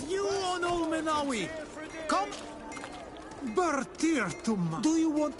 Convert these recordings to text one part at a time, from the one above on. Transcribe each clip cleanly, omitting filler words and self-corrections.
You on Ulmenawi! Come! Bertirtum! Do you want...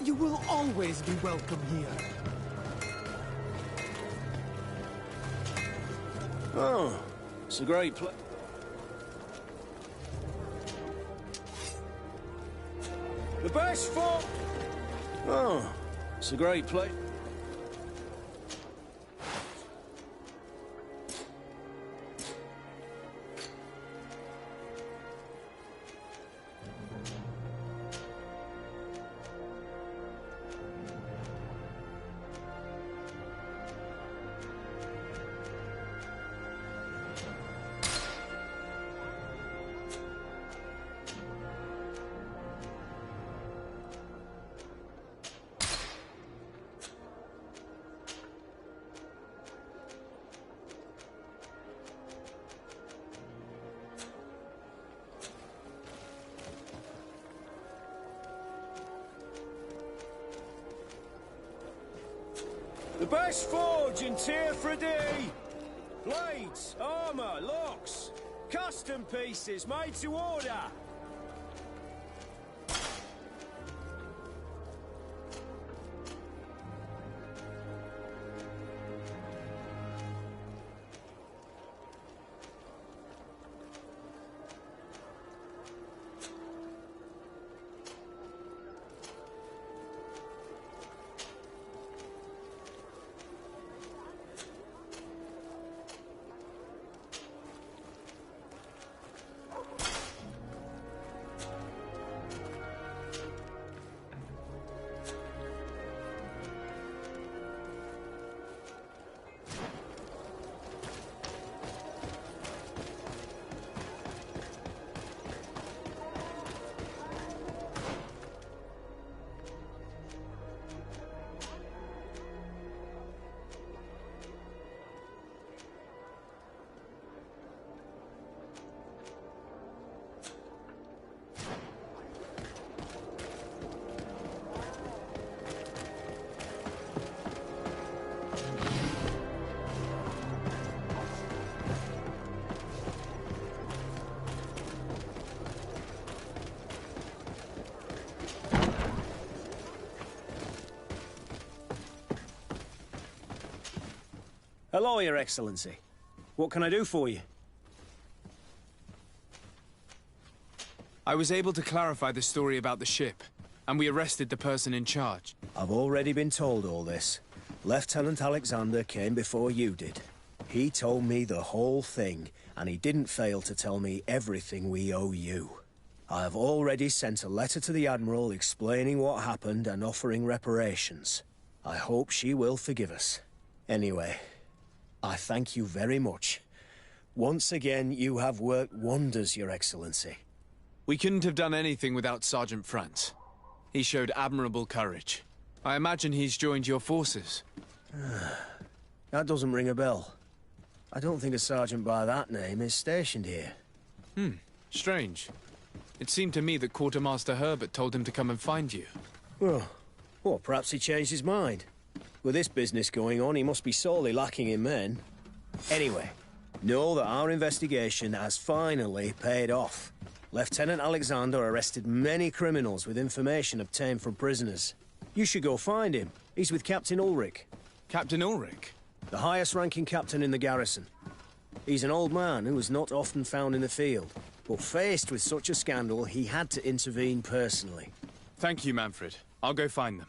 You will always be welcome here. Oh, it's a great place. The best for... Oh, it's a great place. The best forge in tier for a day. Blades, armour, locks, custom pieces made to order. Hello, Your Excellency. What can I do for you? I was able to clarify the story about the ship, and we arrested the person in charge. I've already been told all this. Lieutenant Alexander came before you did. He told me the whole thing, and he didn't fail to tell me everything we owe you. I have already sent a letter to the Admiral explaining what happened and offering reparations. I hope she will forgive us. Anyway, I thank you very much. Once again, you have worked wonders, Your Excellency. We couldn't have done anything without Sergeant Frantz. He showed admirable courage. I imagine he's joined your forces. That doesn't ring a bell. I don't think a sergeant by that name is stationed here. Strange. It seemed to me that Quartermaster Herbert told him to come and find you. Well, perhaps he changed his mind. With this business going on, he must be sorely lacking in men. Anyway, know that our investigation has finally paid off. Lieutenant Alexander arrested many criminals with information obtained from prisoners. You should go find him. He's with Captain Ulrich. Captain Ulrich? The highest-ranking captain in the garrison. He's an old man who is not often found in the field, but faced with such a scandal, he had to intervene personally. Thank you, Manfred. I'll go find them.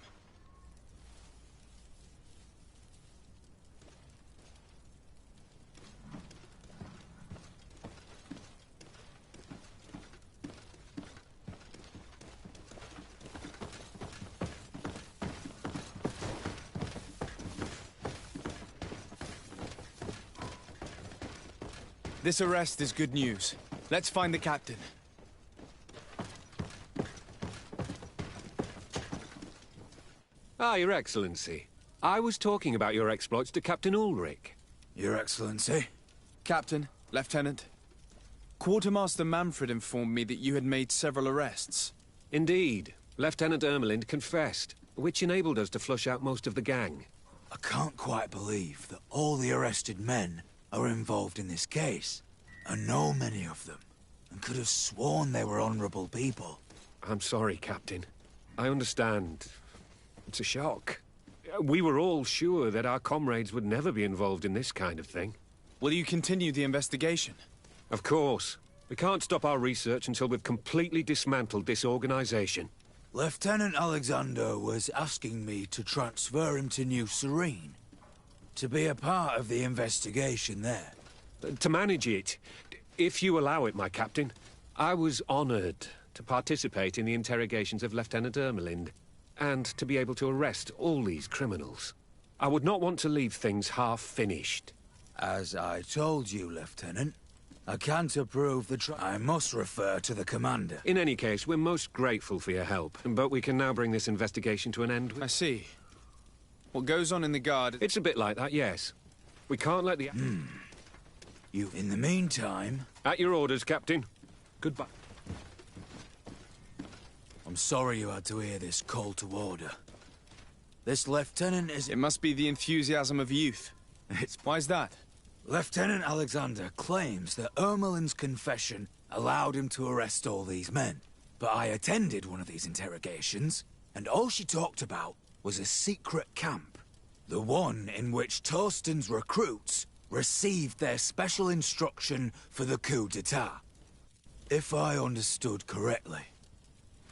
This arrest is good news. Let's find the captain. Ah, Your Excellency. I was talking about your exploits to Captain Ulrich. Your Excellency? Captain, Lieutenant. Quartermaster Manfred informed me that you had made several arrests. Indeed. Lieutenant Ermelind confessed, which enabled us to flush out most of the gang. I can't quite believe that all the arrested men are involved in this case. I know many of them, and could have sworn they were honorable people. I'm sorry, Captain. I understand. It's a shock. We were all sure that our comrades would never be involved in this kind of thing. Will you continue the investigation? Of course. We can't stop our research until we've completely dismantled this organization. Lieutenant Alexander was asking me to transfer him to New Serene, to be a part of the investigation there. To manage it, if you allow it, my captain. I was honored to participate in the interrogations of Lieutenant Ermelind, and to be able to arrest all these criminals. I would not want to leave things half-finished. As I told you, Lieutenant, I can't approve the I must refer to the commander. In any case, we're most grateful for your help, but we can now bring this investigation to an end. I see. What goes on in the guard... It's a bit like that, yes. We can't let the... You, in the meantime... At your orders, Captain. Goodbye. I'm sorry you had to hear this call to order. This lieutenant is... It must be the enthusiasm of youth. Why's that? Lieutenant Alexander claims that Ermelin's confession allowed him to arrest all these men. But I attended one of these interrogations, and all she talked about was a secret camp. The one in which Torsten's recruits received their special instruction for the coup d'etat. If I understood correctly,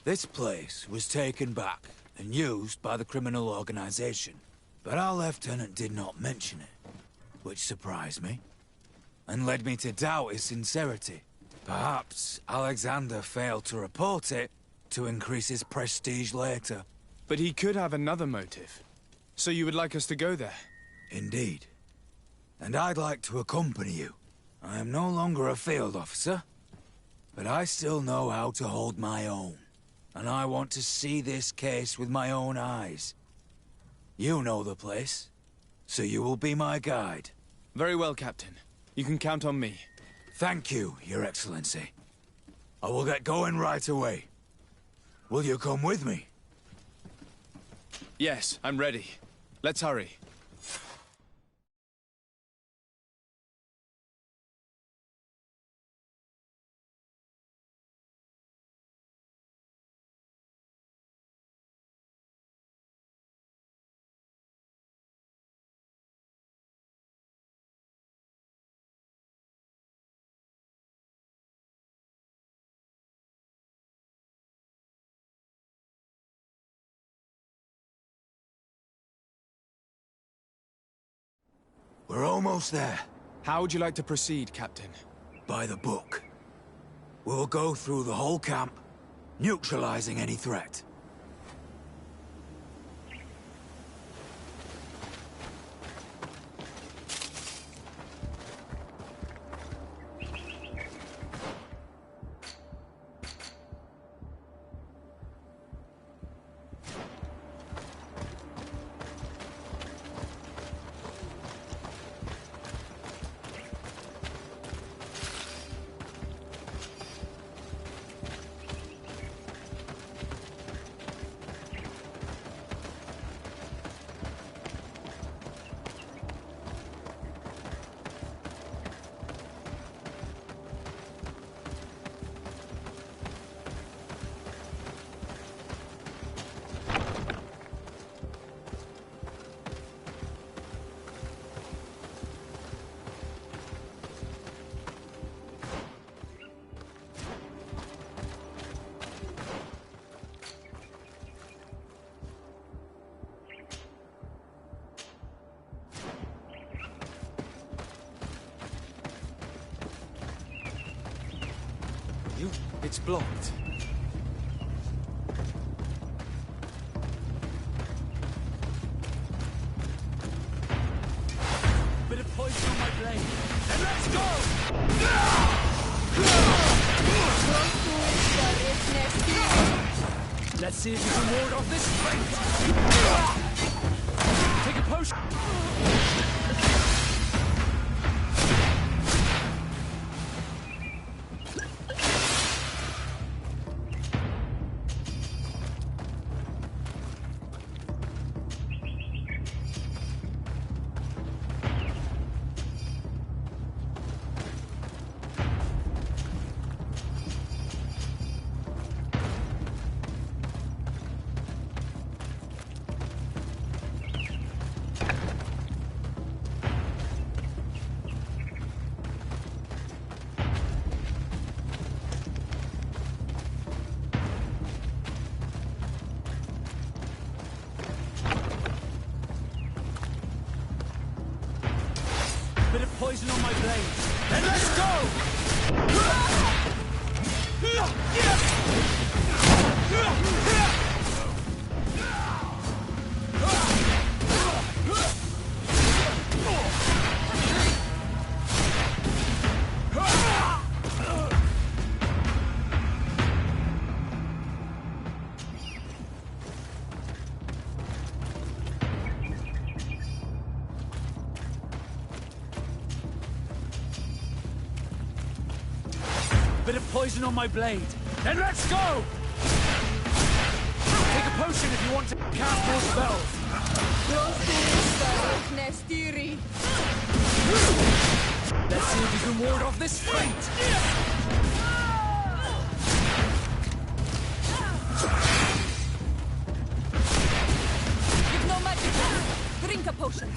this place was taken back and used by the criminal organization. But our lieutenant did not mention it, which surprised me, and led me to doubt his sincerity. Perhaps Alexander failed to report it to increase his prestige later. But he could have another motive. So you would like us to go there? Indeed. And I'd like to accompany you. I am no longer a field officer, but I still know how to hold my own. And I want to see this case with my own eyes. You know the place, so you will be my guide. Very well, Captain. You can count on me. Thank you, Your Excellency. I will get going right away. Will you come with me? Yes, I'm ready. Let's hurry. We're almost there. How would you like to proceed, Captain? By the book. We'll go through the whole camp, neutralizing any threat. It's blocked. Bit of poison on my blade. And let's go! Let's see if you can ward off this fate. Take a potion. Bit of poison on my blade. And let's go! Bit of poison on my blade. Then let's go! Take a potion if you want to cast more spells. Let's see if you can ward off this fate. You've no magic. Drink a potion.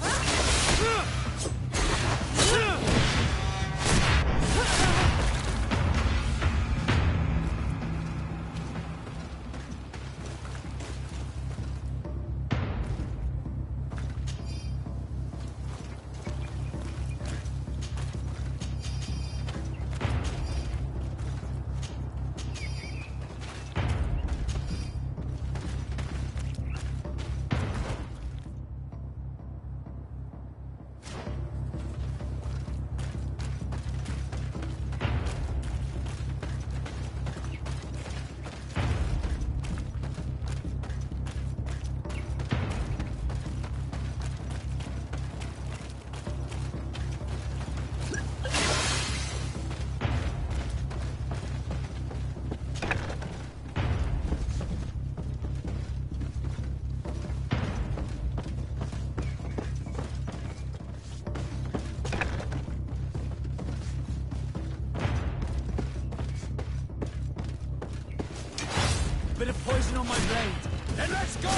Bit of poison on my blade. Then let's go!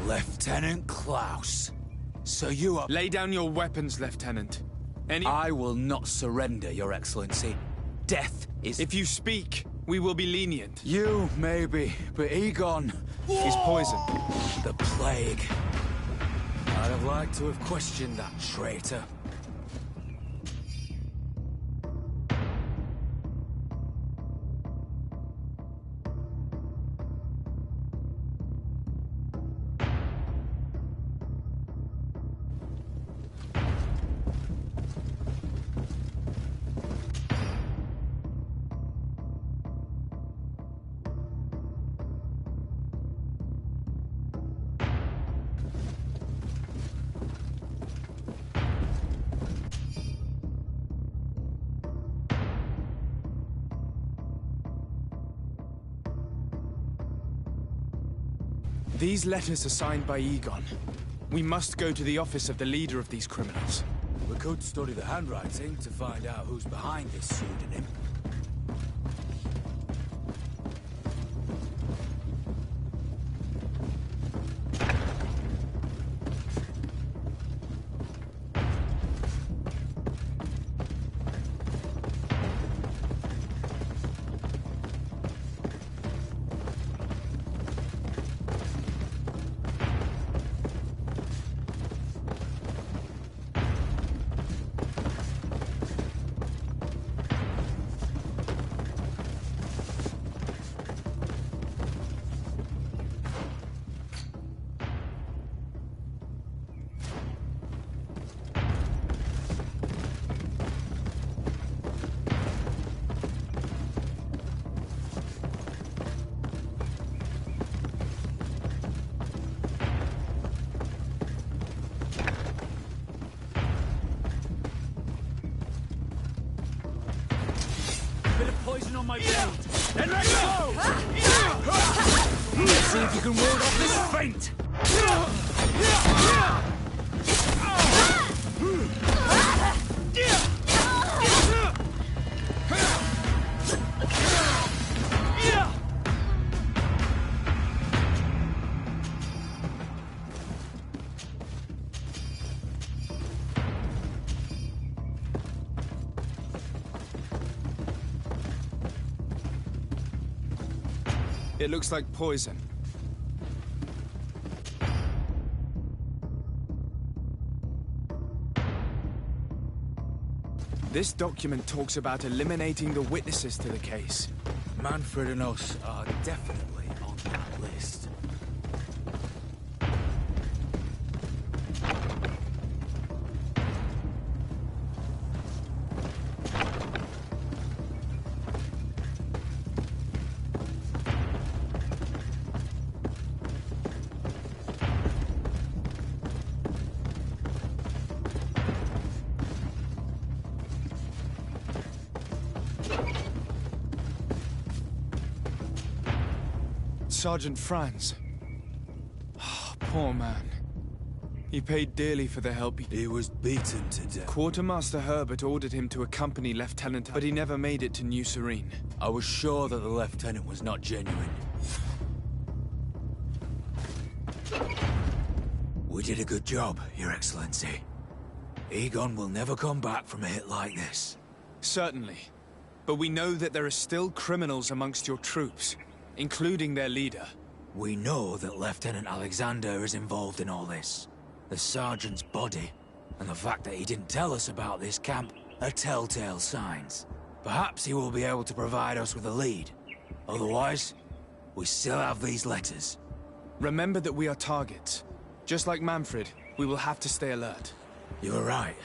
Lieutenant Klaus. So you are... Lay down your weapons, Lieutenant. I will not surrender, Your Excellency. Death is... If you speak, we will be lenient. You, maybe, but Egon... He's poisoned. The plague. I'd have liked to have questioned that traitor. These letters are signed by Egon. We must go to the office of the leader of these criminals. We could study the handwriting to find out who's behind this pseudonym. Poison on my blade. Then let go! Let's see if you can ward off this feint! It looks like poison. This document talks about eliminating the witnesses to the case. Manfred and us are definitely on that list. Sergeant Franz. Oh, poor man. He paid dearly for the help He was beaten to death. Quartermaster Herbert ordered him to accompany Lieutenant, but he never made it to New Serene. I was sure that the lieutenant was not genuine. We did a good job, Your Excellency. Egon will never come back from a hit like this. Certainly. But we know that there are still criminals amongst your troops, including their leader. We know that Lieutenant Alexander is involved in all this. The sergeant's body, and the fact that he didn't tell us about this camp, are telltale signs. Perhaps he will be able to provide us with a lead. Otherwise, we still have these letters. Remember that we are targets. Just like Manfred, we will have to stay alert. You're right.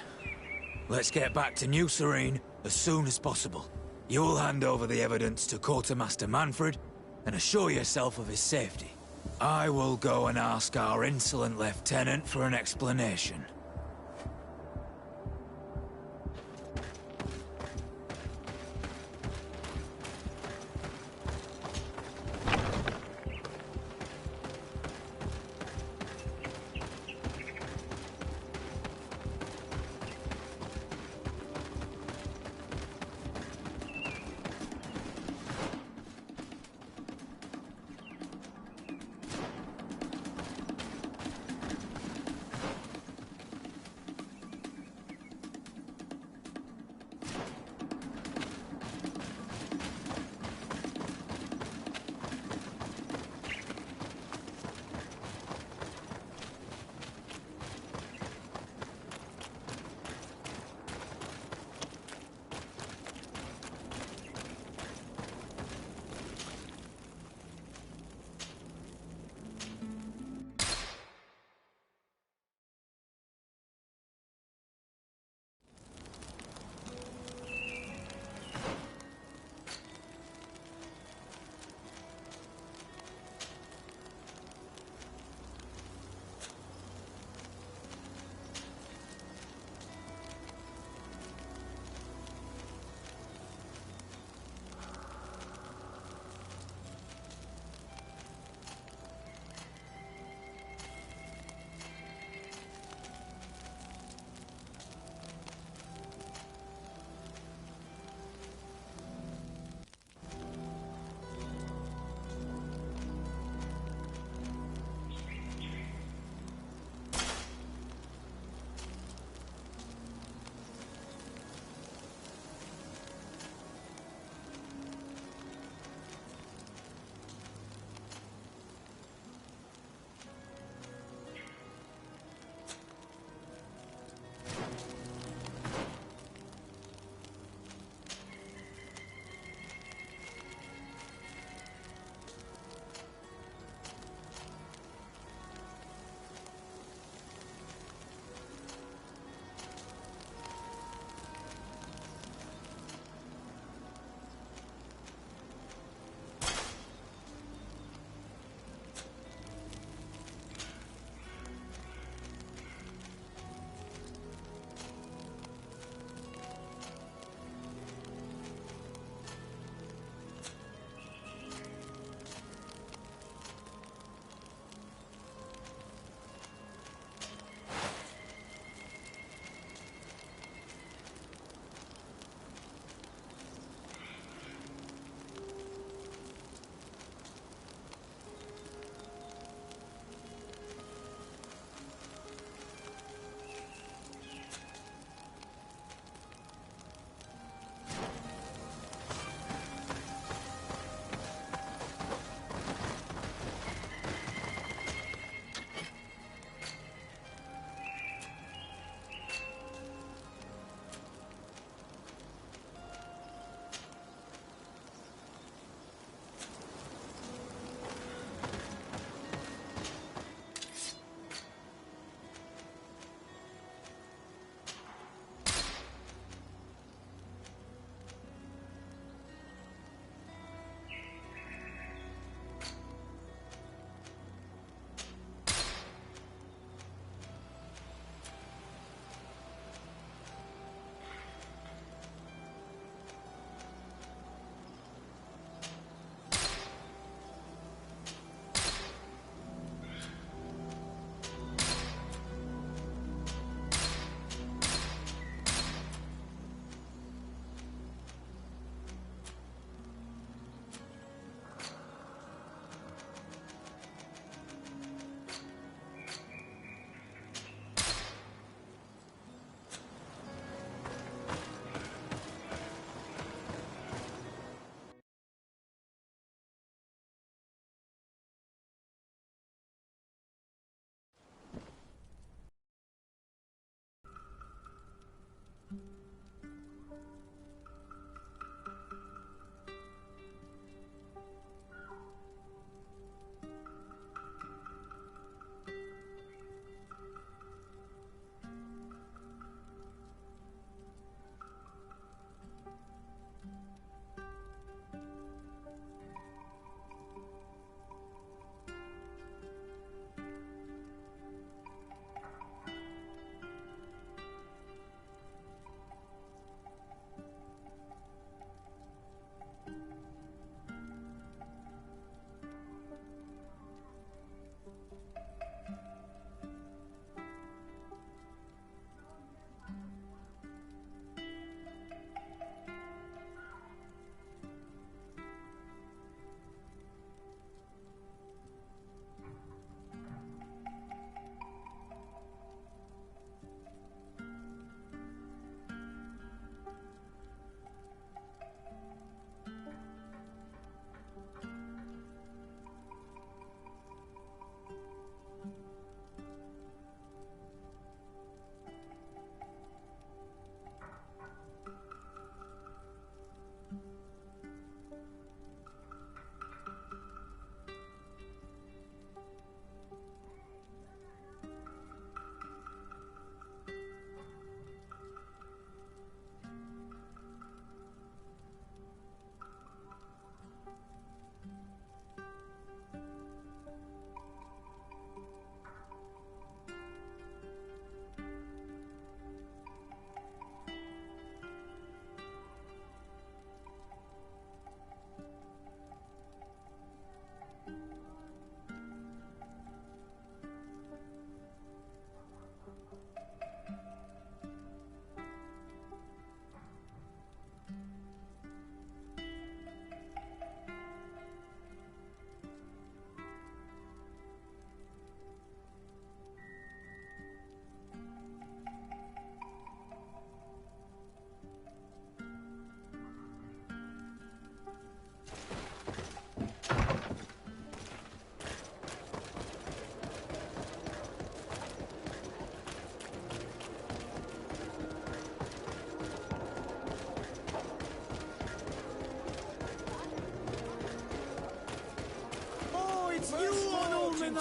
Let's get back to New Serene as soon as possible. You'll hand over the evidence to Quartermaster Manfred, and assure yourself of his safety. I will go and ask our insolent lieutenant for an explanation.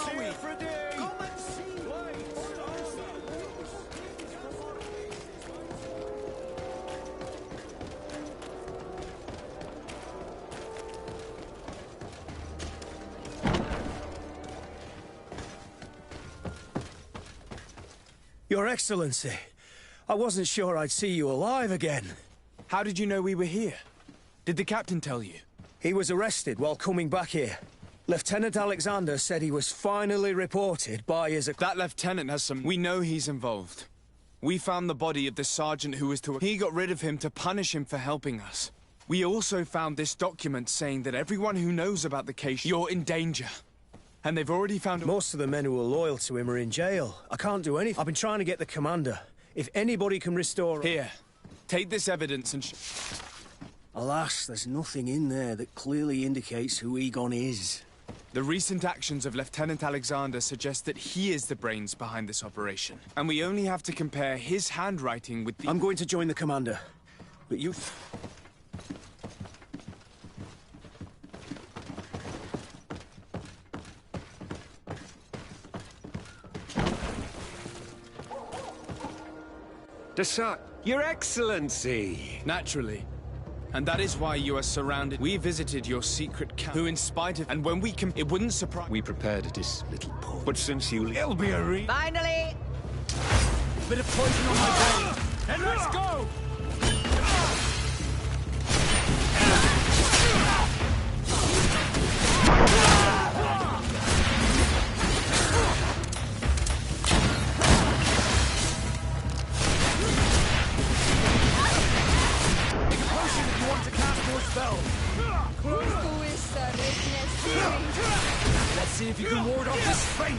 are we? Come and see. Your Excellency, I wasn't sure I'd see you alive again. How did you know we were here? Did the captain tell you? He was arrested while coming back here. Lieutenant Alexander said he was finally reported by his... That lieutenant has some... We know he's involved. We found the body of the sergeant who was to... He got rid of him to punish him for helping us. We also found this document saying that everyone who knows about the case, you're in danger. And they've already found... Most of the men who are loyal to him are in jail. I can't do anything. I've been trying to get the commander. If anybody can restore... Here, take this evidence and... Alas, there's nothing in there that clearly indicates who Egon is. The recent actions of Lieutenant Alexander suggest that he is the brains behind this operation. And we only have to compare his handwriting with the... I'm going to join the commander. But you... Your Excellency! Naturally. And that is why you are surrounded. We visited your secret camp, who in spite of... And when we can... It wouldn't surprise... We prepared this little poem. But since you... It'll be a re... Finally! Bit of poison on my brain. And let's go! Let's see if you can ward off this fate!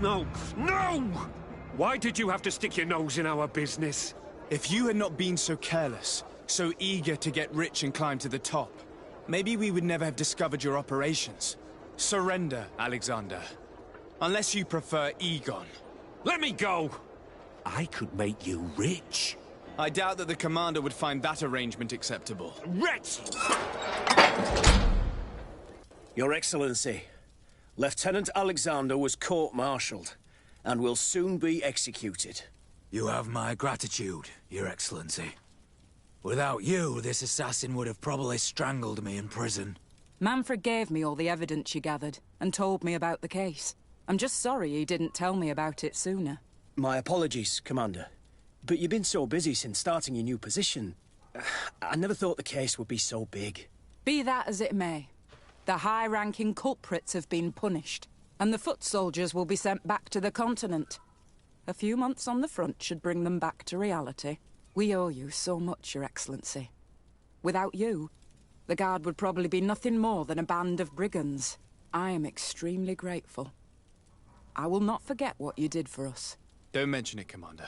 No! Why did you have to stick your nose in our business? If you had not been so careless, so eager to get rich and climb to the top, maybe we would never have discovered your operations. Surrender, Alexander. Unless you prefer Egon. Let me go! I could make you rich. I doubt that the commander would find that arrangement acceptable. Wretch! Your Excellency, Lieutenant Alexander was court-martialed and will soon be executed. You have my gratitude, Your Excellency. Without you, this assassin would have probably strangled me in prison. Manfred gave me all the evidence you gathered, and told me about the case. I'm just sorry he didn't tell me about it sooner. My apologies, Commander. But you've been so busy since starting your new position. I never thought the case would be so big. Be that as it may, the high-ranking culprits have been punished, and the foot soldiers will be sent back to the continent. A few months on the front should bring them back to reality. We owe you so much, Your Excellency. Without you, the Guard would probably be nothing more than a band of brigands. I am extremely grateful. I will not forget what you did for us. Don't mention it, Commander.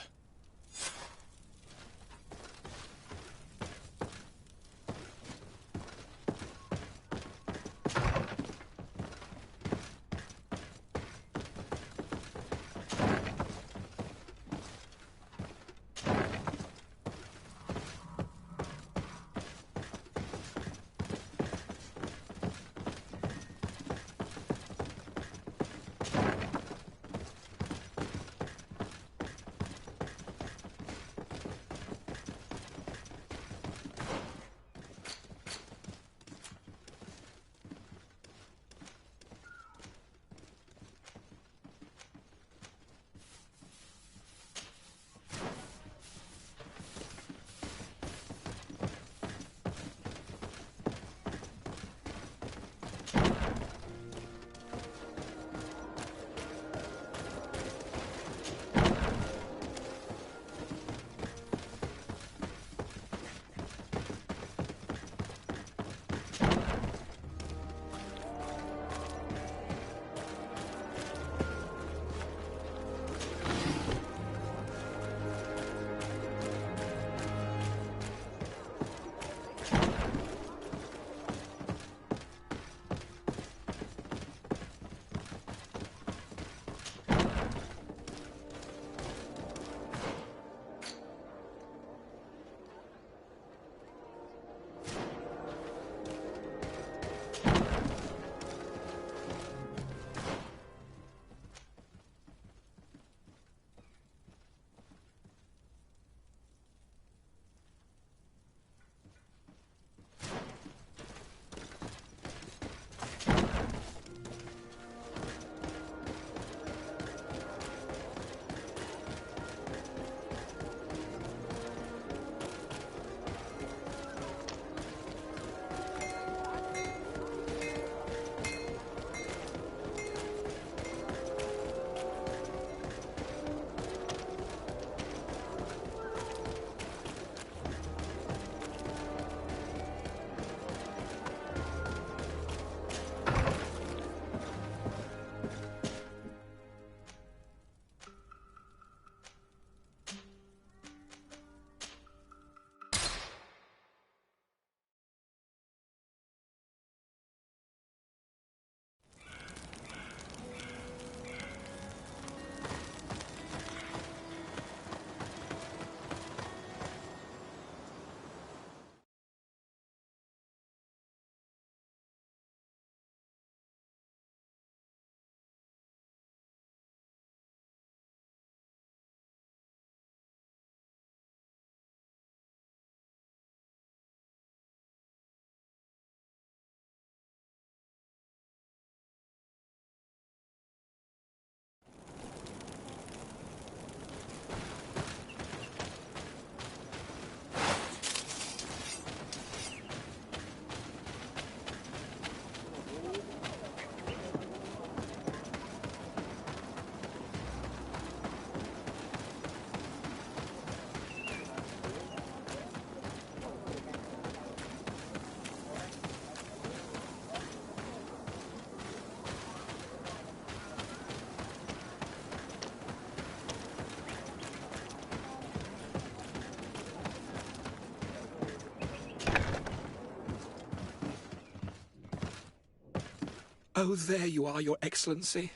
Oh, there you are, Your Excellency.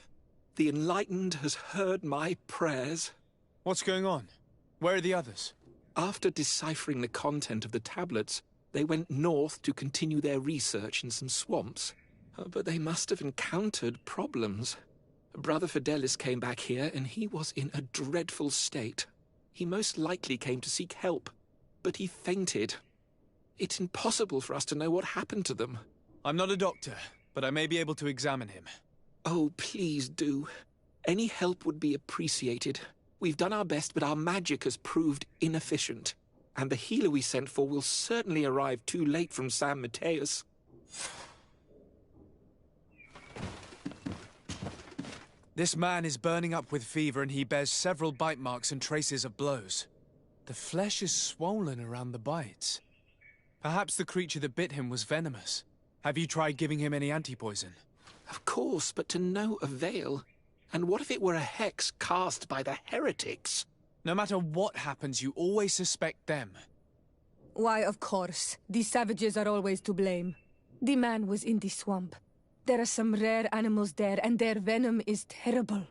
The Enlightened has heard my prayers. What's going on? Where are the others? After deciphering the content of the tablets, they went north to continue their research in some swamps. But they must have encountered problems. Brother Fidelis came back here, and he was in a dreadful state. He most likely came to seek help, but he fainted. It's impossible for us to know what happened to them. I'm not a doctor, but I may be able to examine him. Oh, please do. Any help would be appreciated. We've done our best, but our magic has proved inefficient. And the healer we sent for will certainly arrive too late from San Mateus. This man is burning up with fever and he bears several bite marks and traces of blows. The flesh is swollen around the bites. Perhaps the creature that bit him was venomous. Have you tried giving him any anti-poison? Of course, but to no avail. And what if it were a hex cast by the heretics? No matter what happens, you always suspect them. Why, of course. These savages are always to blame. The man was in the swamp. There are some rare animals there, and their venom is terrible.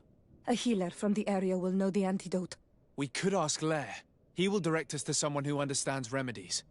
A healer from the area will know the antidote. We could ask Lair. He will direct us to someone who understands remedies.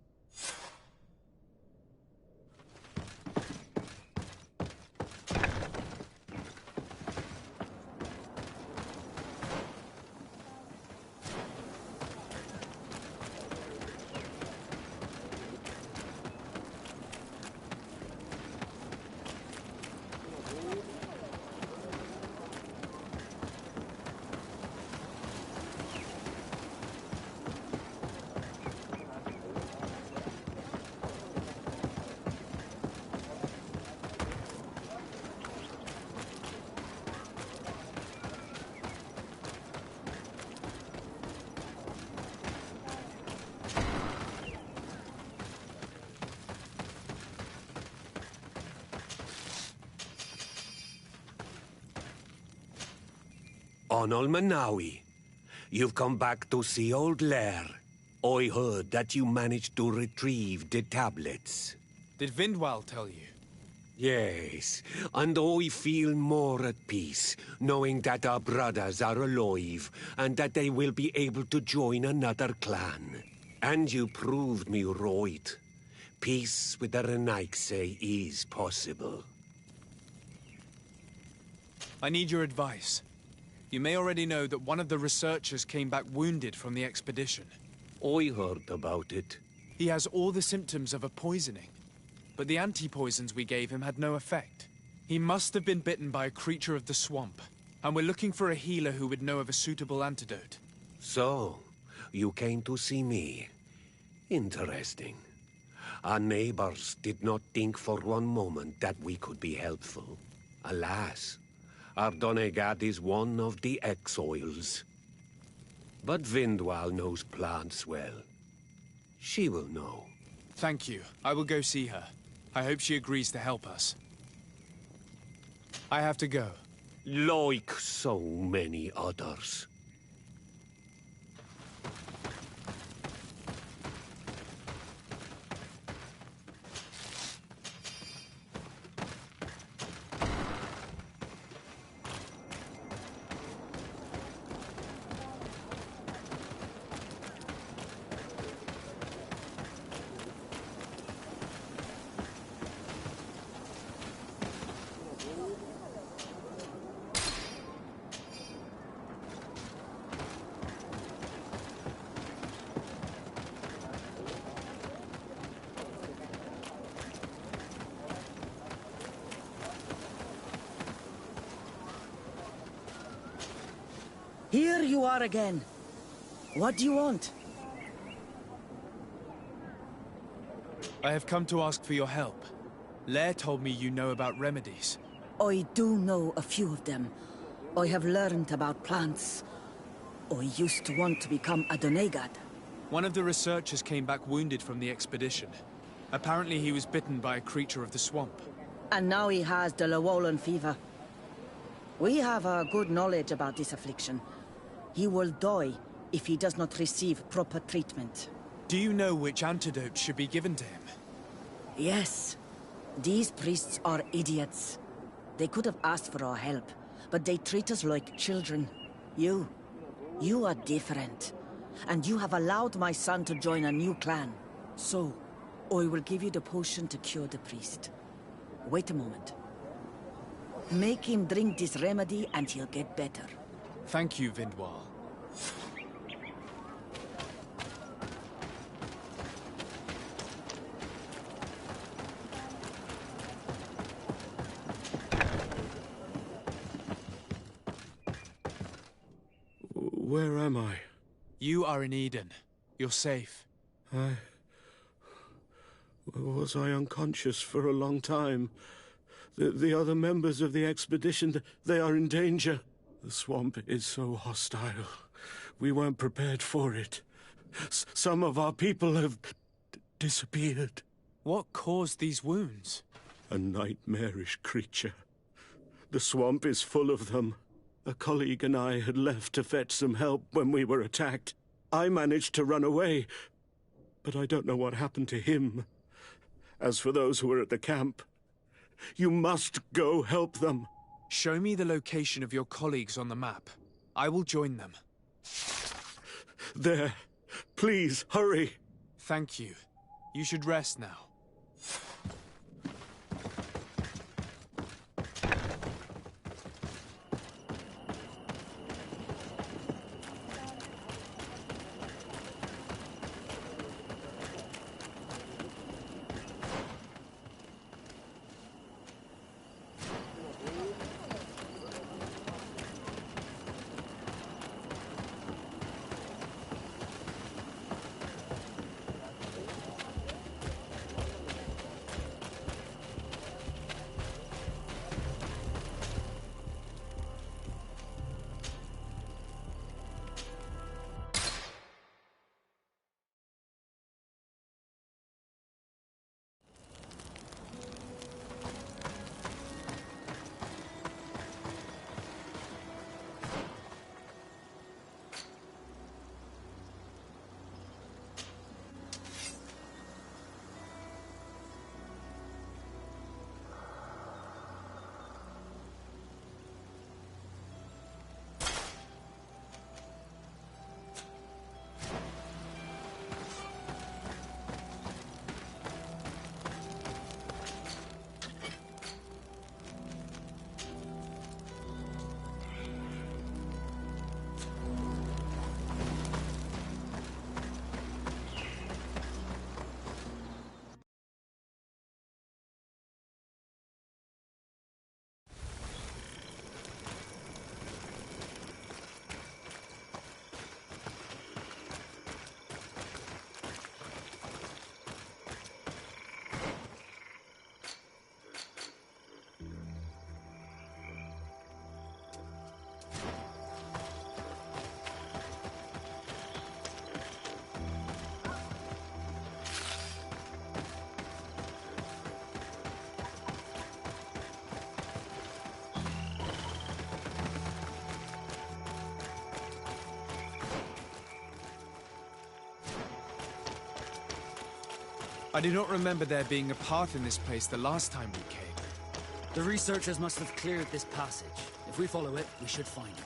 Onol Manawi, you've come back to see old Lair. I heard that you managed to retrieve the tablets. Did Vindwal tell you? Yes, and I feel more at peace, knowing that our brothers are alive, and that they will be able to join another clan. And you proved me right. Peace with the Renaigse is possible. I need your advice. You may already know that one of the researchers came back wounded from the expedition. I heard about it. He has all the symptoms of a poisoning, but the anti-poisons we gave him had no effect. He must have been bitten by a creature of the swamp, and we're looking for a healer who would know of a suitable antidote. So, you came to see me. Interesting. Our neighbors did not think for one moment that we could be helpful. Alas, our Donegad is one of the exiles. But Vindwal knows plants well. She will know. Thank you. I will go see her. I hope she agrees to help us. I have to go. Like so many others. Here you are again. What do you want? I have come to ask for your help. Lair told me you know about remedies. I do know a few of them. I have learned about plants. I used to want to become a Donegad. One of the researchers came back wounded from the expedition. Apparently he was bitten by a creature of the swamp. And now he has the Llewellyn fever. We have a good knowledge about this affliction. He will die if he does not receive proper treatment. Do you know which antidote should be given to him? Yes. These priests are idiots. They could have asked for our help, but they treat us like children. You are different. And you have allowed my son to join a new clan. So, I will give you the potion to cure the priest. Wait a moment. Make him drink this remedy and he'll get better. Thank you, Vindwal. Where am I? You are in Eden. You're safe. Was I unconscious for a long time? The other members of the expedition, they are in danger. The swamp is so hostile. We weren't prepared for it. Some of our people have disappeared. What caused these wounds? A nightmarish creature. The swamp is full of them. A colleague and I had left to fetch some help when we were attacked. I managed to run away, but I don't know what happened to him. As for those who were at the camp, you must go help them. Show me the location of your colleagues on the map. I will join them. There. Please, hurry. Thank you. You should rest now. I do not remember there being a path in this place the last time we came. The researchers must have cleared this passage. If we follow it, we should find it.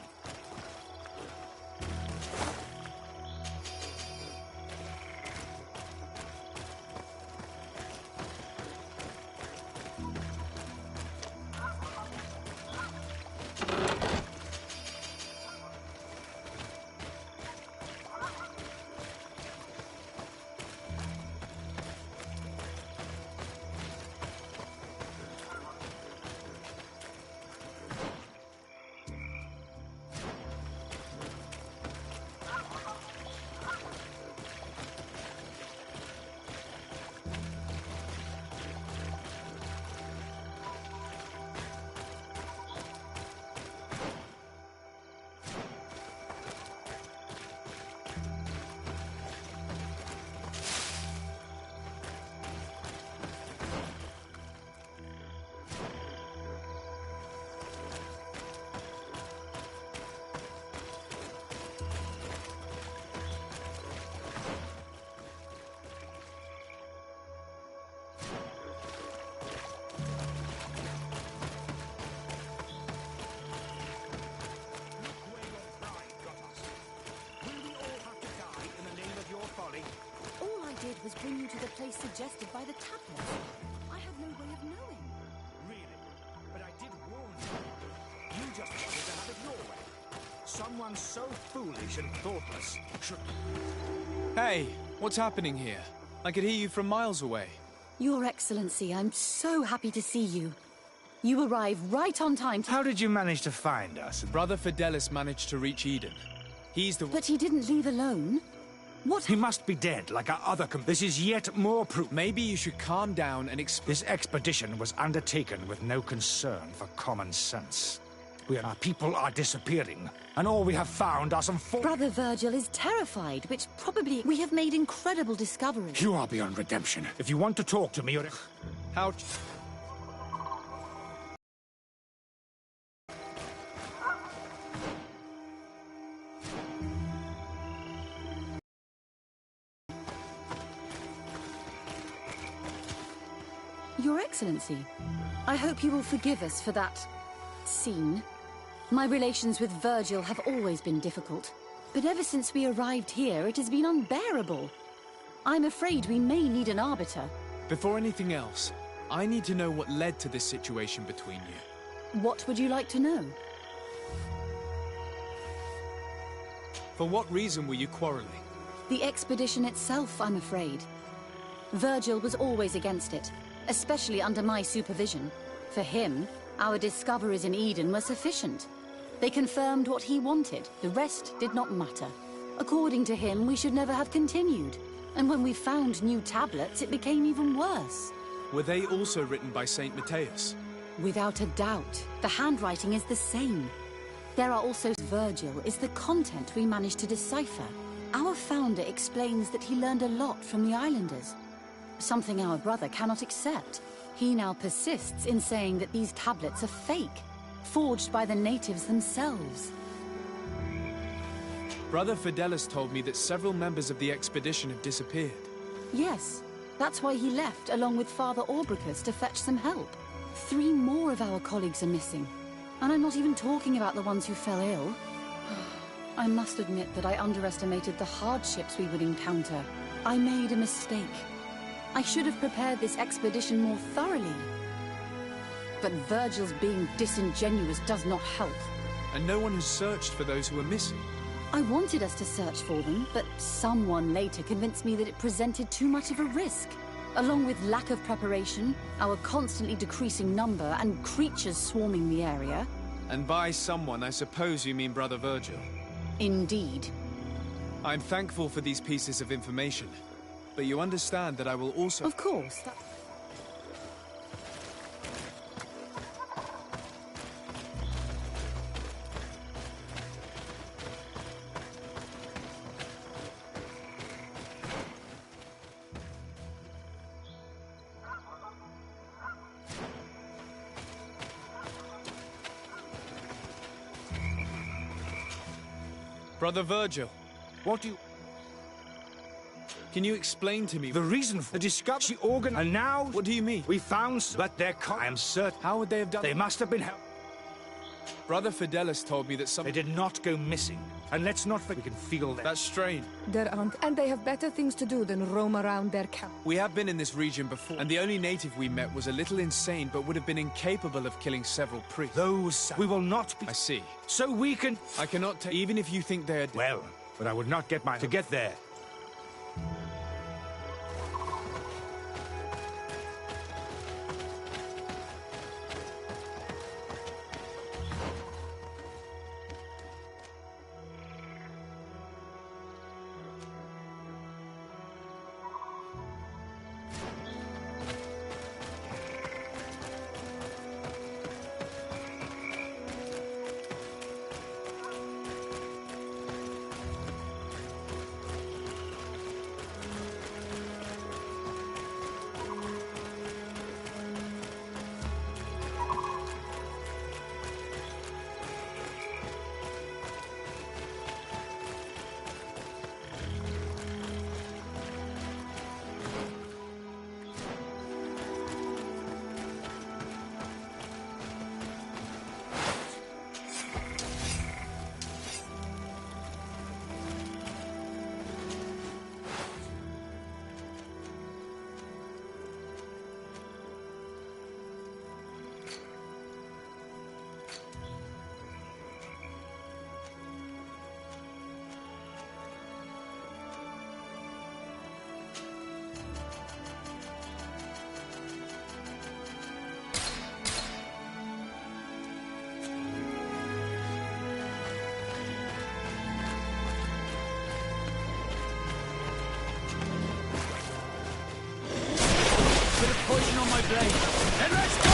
tables bring you to the place suggested by the tablet. I had no way of knowing. Really? But I did warn you. You just wanted to have it your way. Someone so foolish and thoughtless should... Hey, what's happening here? I could hear you from miles away. Your Excellency, I'm so happy to see you. You arrived right on time to... How did you manage to find us? Brother Fidelis managed to reach Eden. He's the... But he didn't leave alone. What? He must be dead, like our other This is yet more proof. Maybe you should calm down and This expedition was undertaken with no concern for common sense. Our people are disappearing, and all we have found are some Brother Virgil is terrified, which probably... We have made incredible discoveries. You are beyond redemption. If you want to talk to me, you're... How... Your Excellency, I hope you will forgive us for that scene. My relations with Virgil have always been difficult, but ever since we arrived here, it has been unbearable. I'm afraid we may need an arbiter. Before anything else, I need to know what led to this situation between you. What would you like to know? For what reason were you quarreling? The expedition itself, I'm afraid. Virgil was always against it, especially under my supervision. For him, our discoveries in Eden were sufficient. They confirmed what he wanted. The rest did not matter. According to him, we should never have continued. And when we found new tablets, it became even worse. Were they also written by Saint Matthias? Without a doubt. The handwriting is the same. There are also... Virgil is the content we managed to decipher. Our founder explains that he learned a lot from the islanders. Something our brother cannot accept. He now persists in saying that these tablets are fake, forged by the natives themselves. Brother Fidelis told me that several members of the expedition have disappeared. Yes, that's why he left along with Father Orbricus to fetch some help. 3 more of our colleagues are missing. And I'm not even talking about the ones who fell ill. I must admit that I underestimated the hardships we would encounter. I made a mistake. I should have prepared this expedition more thoroughly. But Virgil's being disingenuous does not help. And no one has searched for those who are missing. I wanted us to search for them, but someone later convinced me that it presented too much of a risk. Along with lack of preparation, our constantly decreasing number, and creatures swarming the area. And by someone, I suppose you mean Brother Virgil. Indeed. I'm thankful for these pieces of information. But you understand that I will also... Of course. Brother Virgil. What do you... Can you explain to me the reason for the discovery organ? And now... What do you mean? We found... But I am certain... How would they have done... They must have been helped. Brother Fidelis told me that some... They did not go missing. And let's not forget... We can feel them. That's strange. There aren't, and they have better things to do than roam around their camp. We have been in this region before, and the only native we met was a little insane, but would have been incapable of killing several priests. Those... We will not be... I see. So we can... I cannot take... Even if you think they are... Well, but I would not get my... To get there. on my blade. Then let's go!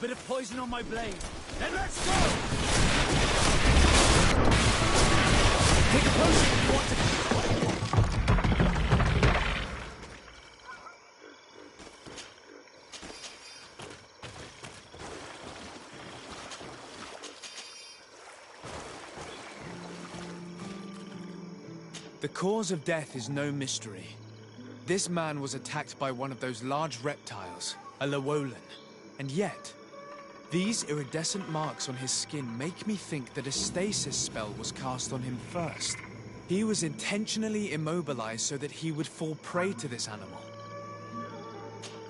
Bit of poison on my blade. Then let's go! Take a potion if you want to. The cause of death is no mystery. This man was attacked by one of those large reptiles, a Llewellyn. And yet, these iridescent marks on his skin make me think that a stasis spell was cast on him first. He was intentionally immobilized so that he would fall prey to this animal.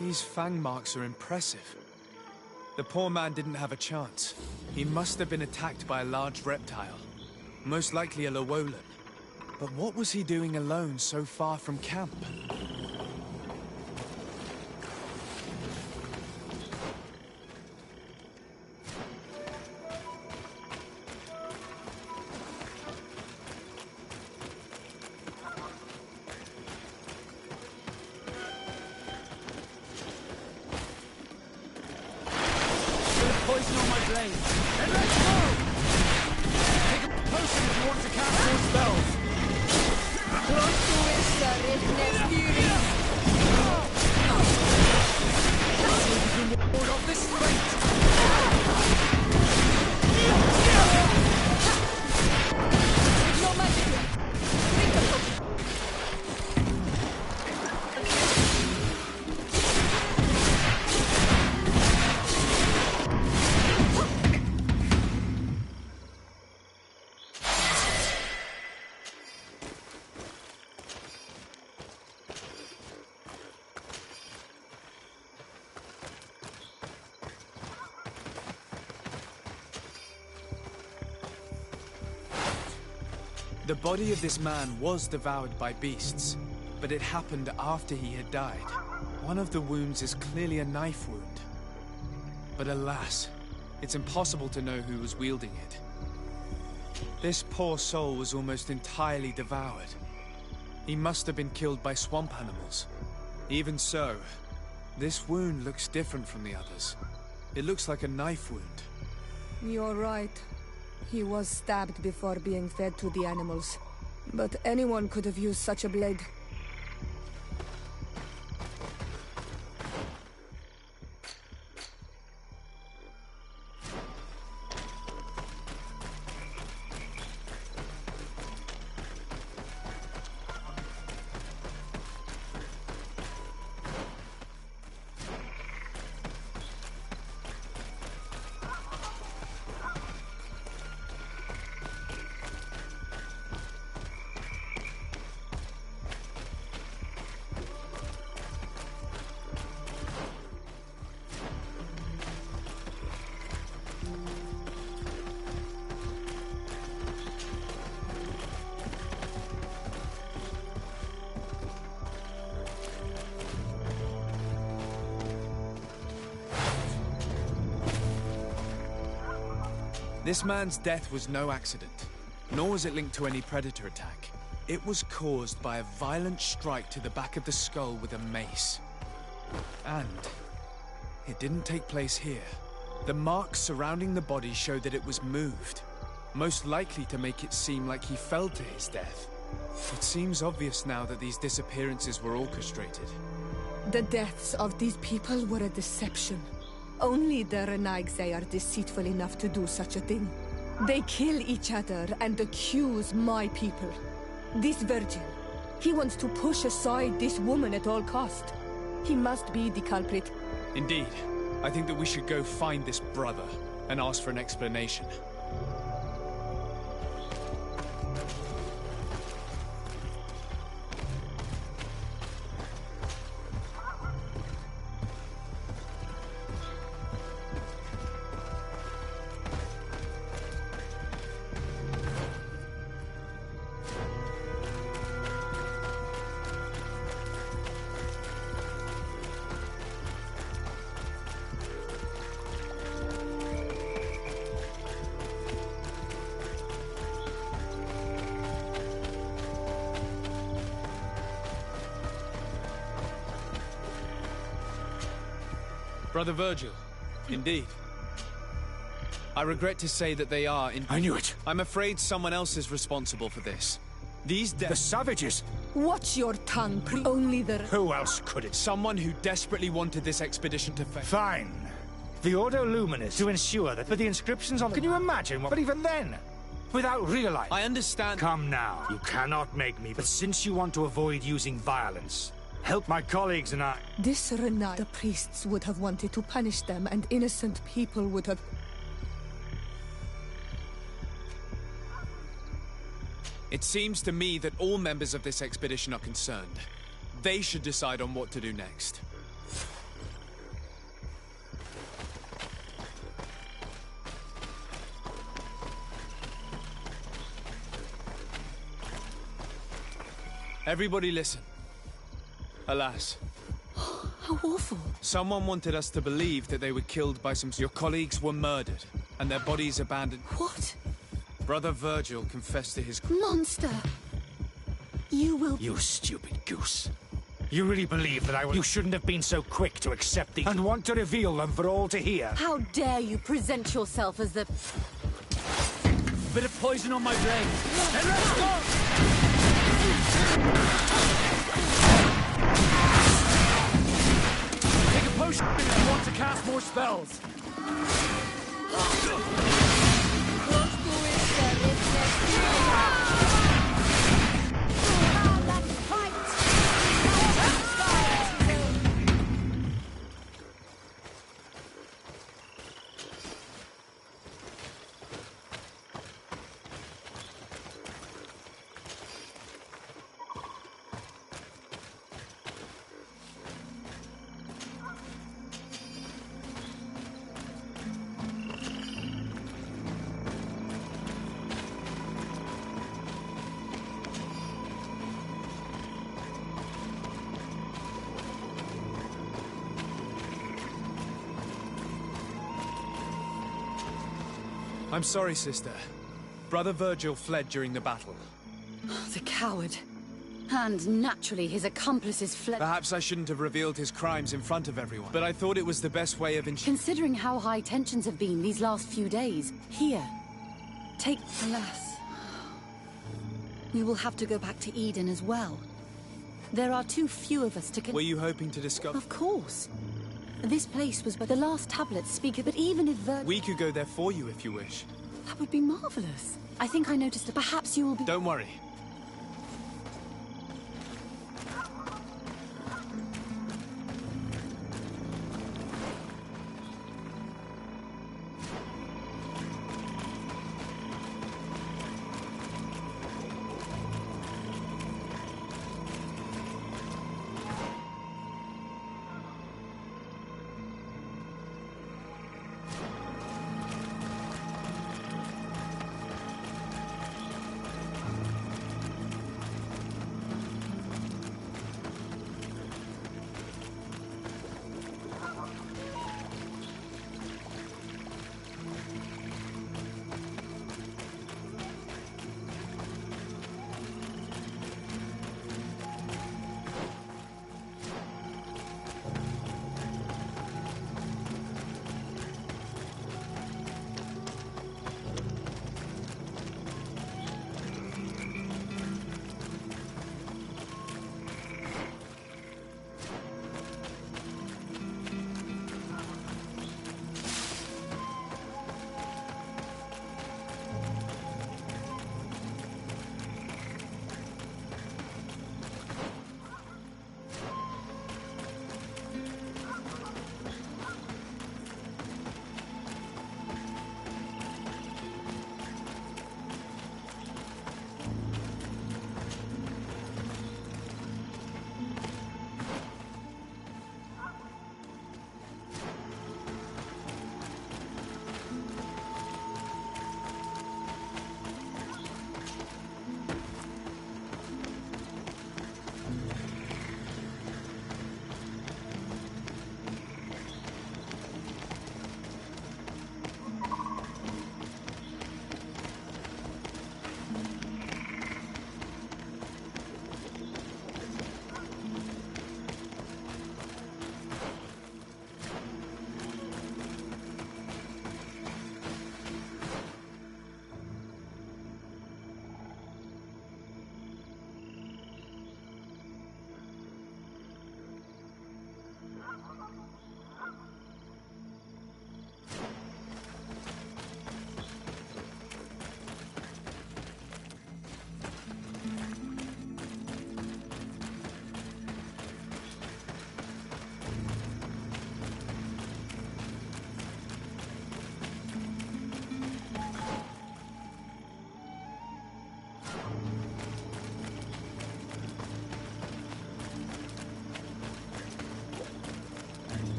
These fang marks are impressive. The poor man didn't have a chance. He must have been attacked by a large reptile, most likely a Llewellyn. But what was he doing alone so far from camp? Poison on my blade. Then let's go! Take a potion if you want to cast more spells. Ward off this fate. No magic here. Drink a potion. The body of this man was devoured by beasts, but it happened after he had died. One of the wounds is clearly a knife wound. But alas, it's impossible to know who was wielding it. This poor soul was almost entirely devoured. He must have been killed by swamp animals. Even so, this wound looks different from the others. It looks like a knife wound. You're right. He was stabbed before being fed to the animals. But anyone could have used such a blade. This man's death was no accident, nor was it linked to any predator attack. It was caused by a violent strike to the back of the skull with a mace. And it didn't take place here. The marks surrounding the body show that it was moved, most likely to make it seem like he fell to his death. It seems obvious now that these disappearances were orchestrated. The deaths of these people were a deception. Only the Renaigse are deceitful enough to do such a thing. They kill each other and accuse my people. This virgin, he wants to push aside this woman at all cost. He must be the culprit. Indeed. I think that we should go find this brother and ask for an explanation. Brother Virgil, indeed. I regret to say that they are in... I knew it! I'm afraid someone else is responsible for this. These The savages! Watch your tongue, only the... Who else could it? Someone who desperately wanted this expedition to fail. Fine. The Ordo Luminous to ensure that... But the inscriptions on... Can you imagine what... But even then, without realizing... I understand... Come now. You cannot make me... But since you want to avoid using violence, help my colleagues and I... This Renai, the priests would have wanted to punish them, and innocent people would have... It seems to me that all members of this expedition are concerned. They should decide on what to do next. Everybody listen. Alas. How awful. Someone wanted us to believe that they were killed by some... Your colleagues were murdered, and their bodies abandoned. What? Brother Virgil confessed to his... Monster! You will... You stupid goose. You really believe that I will... You shouldn't have been so quick to accept the... And want to reveal them for all to hear. How dare you present yourself as the... Bit of poison on my brain. And let's go! Take a potion if you want to cast more spells. I'm sorry, sister. Brother Virgil fled during the battle. The coward. And naturally, his accomplices fled... Perhaps I shouldn't have revealed his crimes in front of everyone, but I thought it was the best way of Considering how high tensions have been these last few days, here, take... Alas. We will have to go back to Eden as well. There are too few of us to... Were you hoping to discover... Of course. This place was but the last tablets speak of, but even if We could go there for you if you wish. That would be marvelous. I think I noticed that perhaps you will be... Don't worry.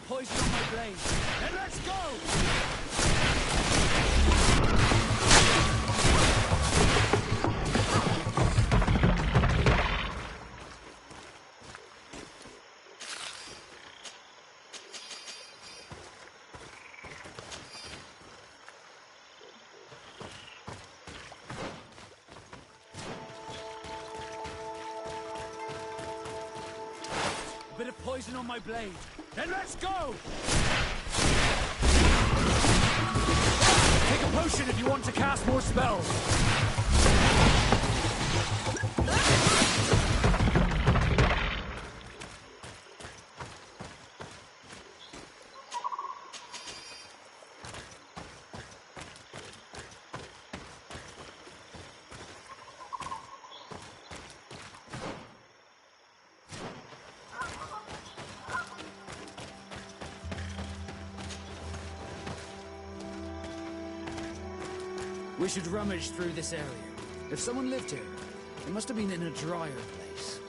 of poison on my blade. Then let's go! A bit of poison on my blade. Then let's go! Take a potion if you want to cast more spells. We should rummage through this area. If someone lived here, it must have been in a drier place.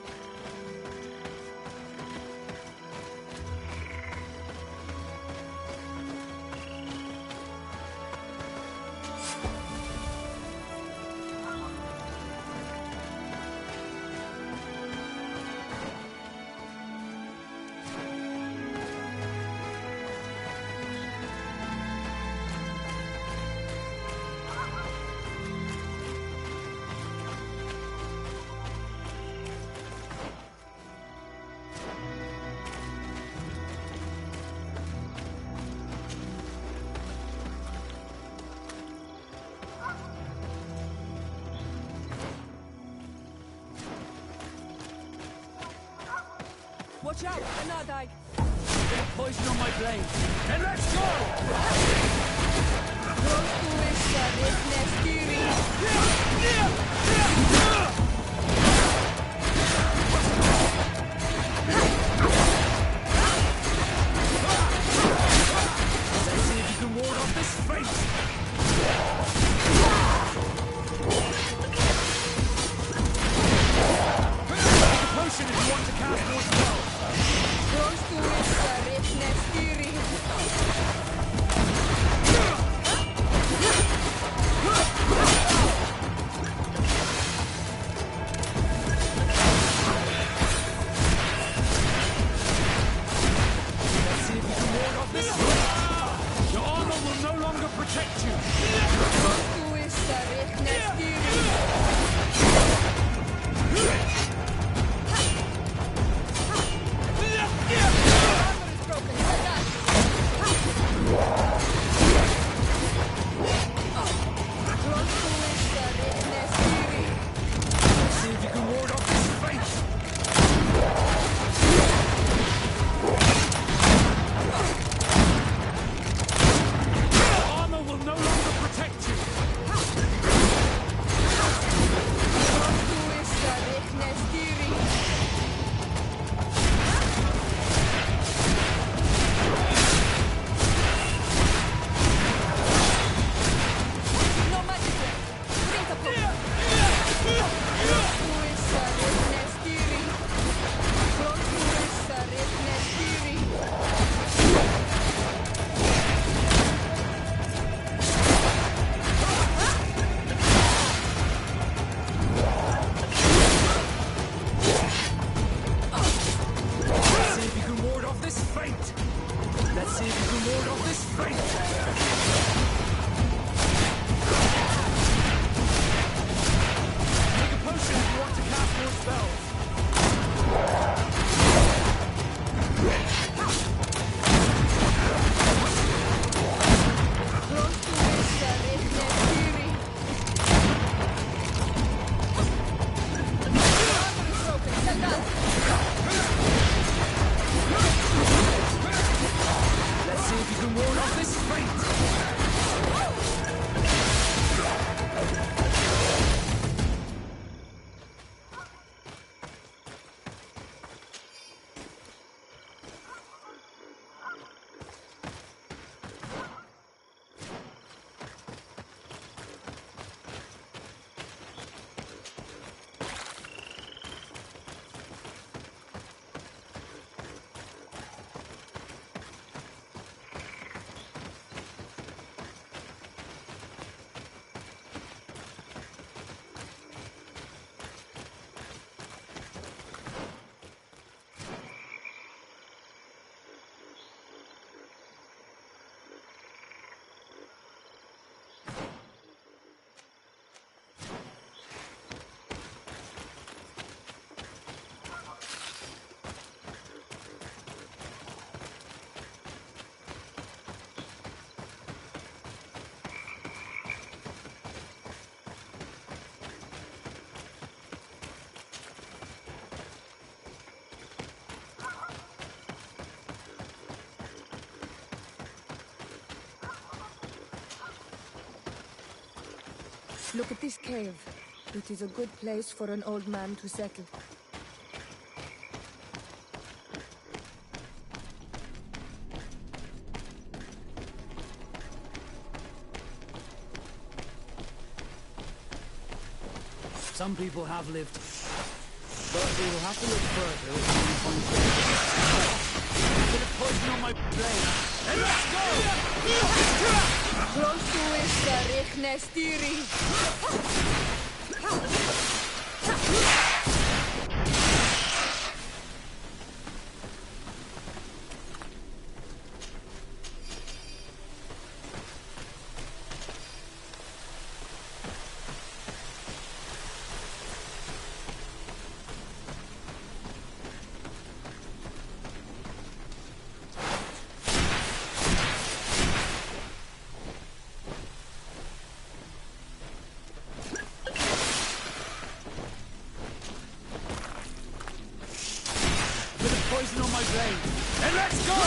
Watch out, Anadai! Bit of poison on my blade. Then let's go! Let's see if you can ward off this fate! Take a potion if you want to cast more spells. Your armor will no longer protect you. See if you can ward off this fate. Armor will no longer Look at this cave. It is a good place for an old man to settle. Some people have lived, but we will have to look further if we find a bit of poison on my blade. And let's go! Close to Ista, Rechnestiri. Poison on my blade. And let's go!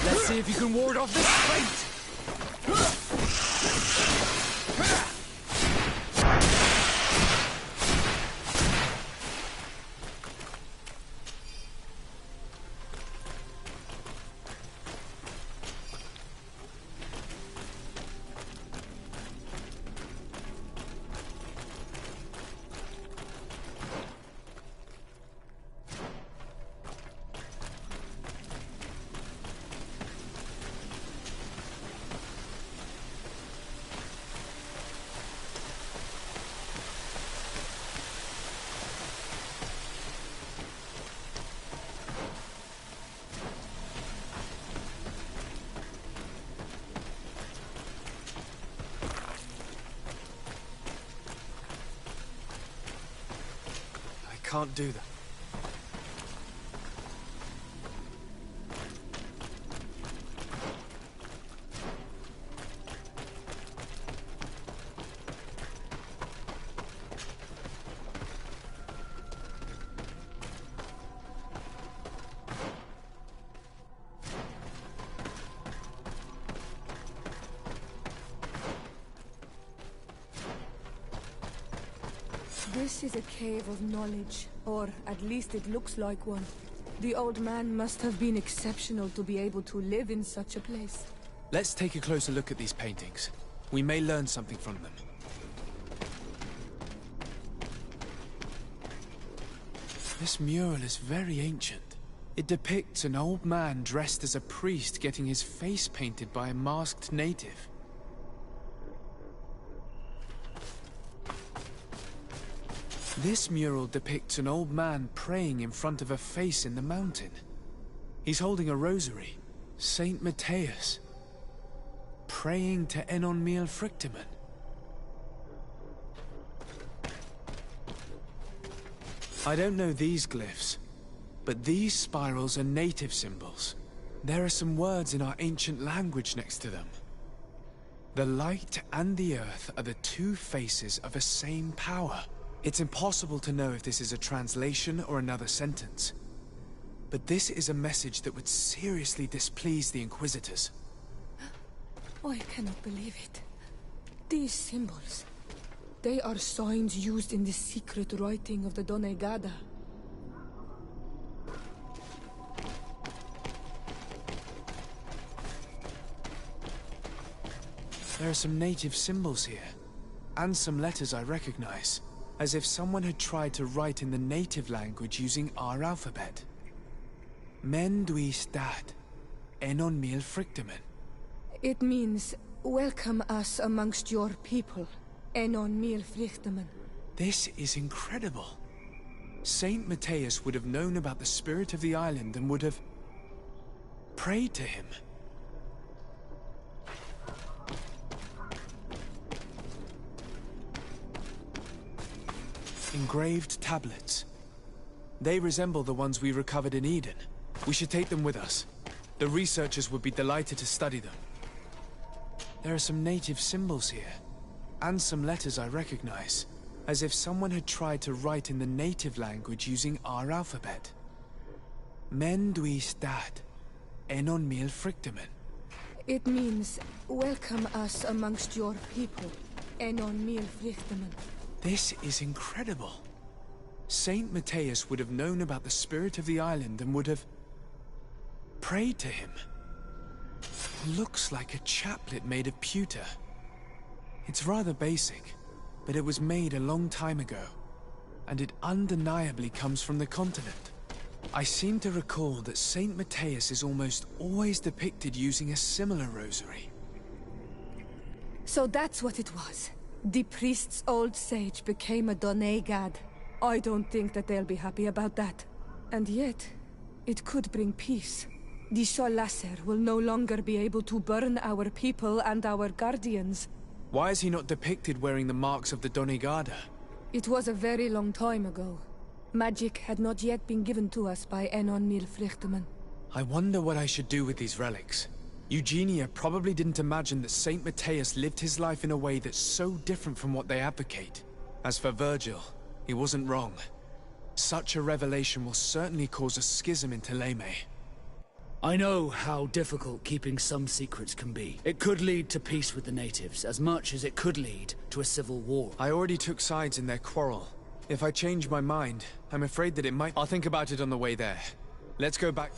Let's see if you can ward off this fate! Can't do that. This is a cave of knowledge, or at least it looks like one. The old man must have been exceptional to be able to live in such a place. Let's take a closer look at these paintings. We may learn something from them. This mural is very ancient. It depicts an old man dressed as a priest getting his face painted by a masked native. This mural depicts an old man praying in front of a face in the mountain. He's holding a rosary. Saint Matthias. Praying to Enon Miel Frictiman. I don't know these glyphs, but these spirals are native symbols. There are some words in our ancient language next to them. The light and the earth are the two faces of a same power. It's impossible to know if this is a translation or another sentence. But this is a message that would seriously displease the Inquisitors. Oh, I cannot believe it. These symbols. They are signs used in the secret writing of the Donegada. There are some native symbols here, and some letters I recognize. As if someone had tried to write in the native language using our alphabet. Men dui stad, enon mil frictimen. It means, welcome us amongst your people, enon mil frictimen. This is incredible. Saint Matthias would have known about the spirit of the island and would have prayed to him. Engraved tablets. They resemble the ones we recovered in Eden. We should take them with us. The researchers would be delighted to study them. There are some native symbols here, and some letters I recognize, as if someone had tried to write in the native language using our alphabet. Men dui stad, Enon Mil Frictamen? It means, welcome us amongst your people. Enon Mil Frictamen. This is incredible. Saint Matthias would have known about the spirit of the island and would have prayed to him. Looks like a chaplet made of pewter. It's rather basic, but it was made a long time ago, and it undeniably comes from the continent. I seem to recall that Saint Matthias is almost always depicted using a similar rosary. So that's what it was. The priest's old sage became a Donai god. I don't think that they'll be happy about that. And yet, it could bring peace. The Sol Lasser will no longer be able to burn our people and our guardians. Why is he not depicted wearing the marks of the Donegada? It was a very long time ago. Magic had not yet been given to us by Enon Mil Frictamen. I wonder what I should do with these relics. Eugenia probably didn't imagine that Saint Matthias lived his life in a way that's so different from what they advocate. As for Virgil, he wasn't wrong. Such a revelation will certainly cause a schism in Thélème. I know how difficult keeping some secrets can be. It could lead to peace with the natives, as much as it could lead to a civil war. I already took sides in their quarrel. If I change my mind, I'm afraid that it might— I'll think about it on the way there. Let's go back—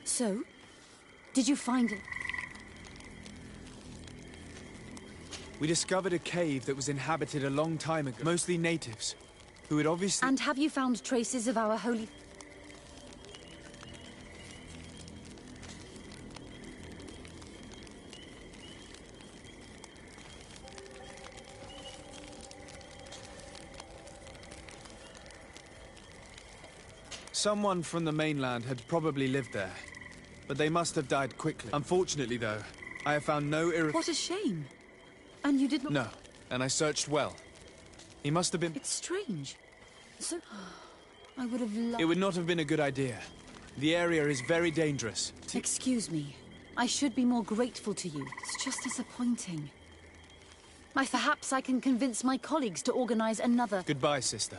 So, did you find it? We discovered a cave that was inhabited a long time ago. Mostly natives, who had obviously— And have you found traces of our holy... Someone from the mainland had probably lived there, but they must have died quickly. Unfortunately, though, I have found no What a shame. And you did not— No, and I searched well. He must have been— It's strange. So, I would have loved— It would not have been a good idea. The area is very dangerous. Excuse me. I should be more grateful to you. It's just disappointing. Perhaps I can convince my colleagues to organize another— Goodbye, sister.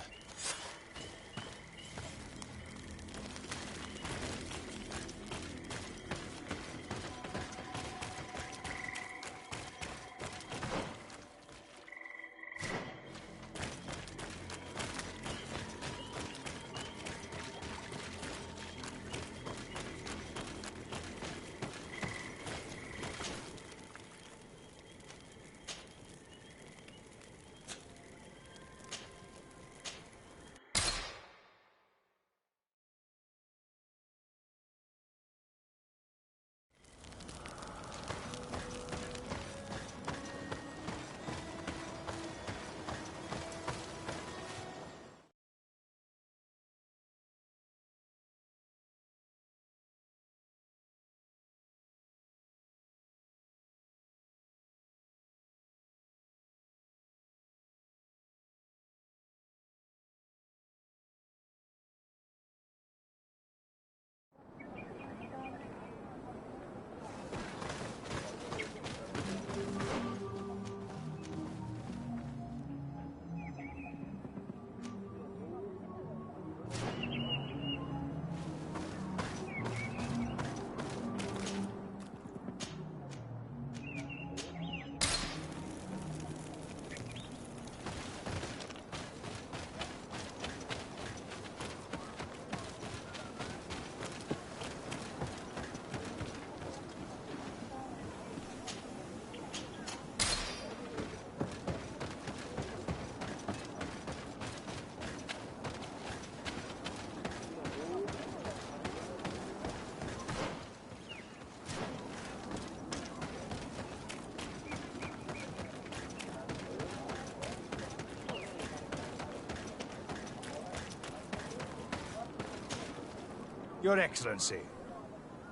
Your Excellency,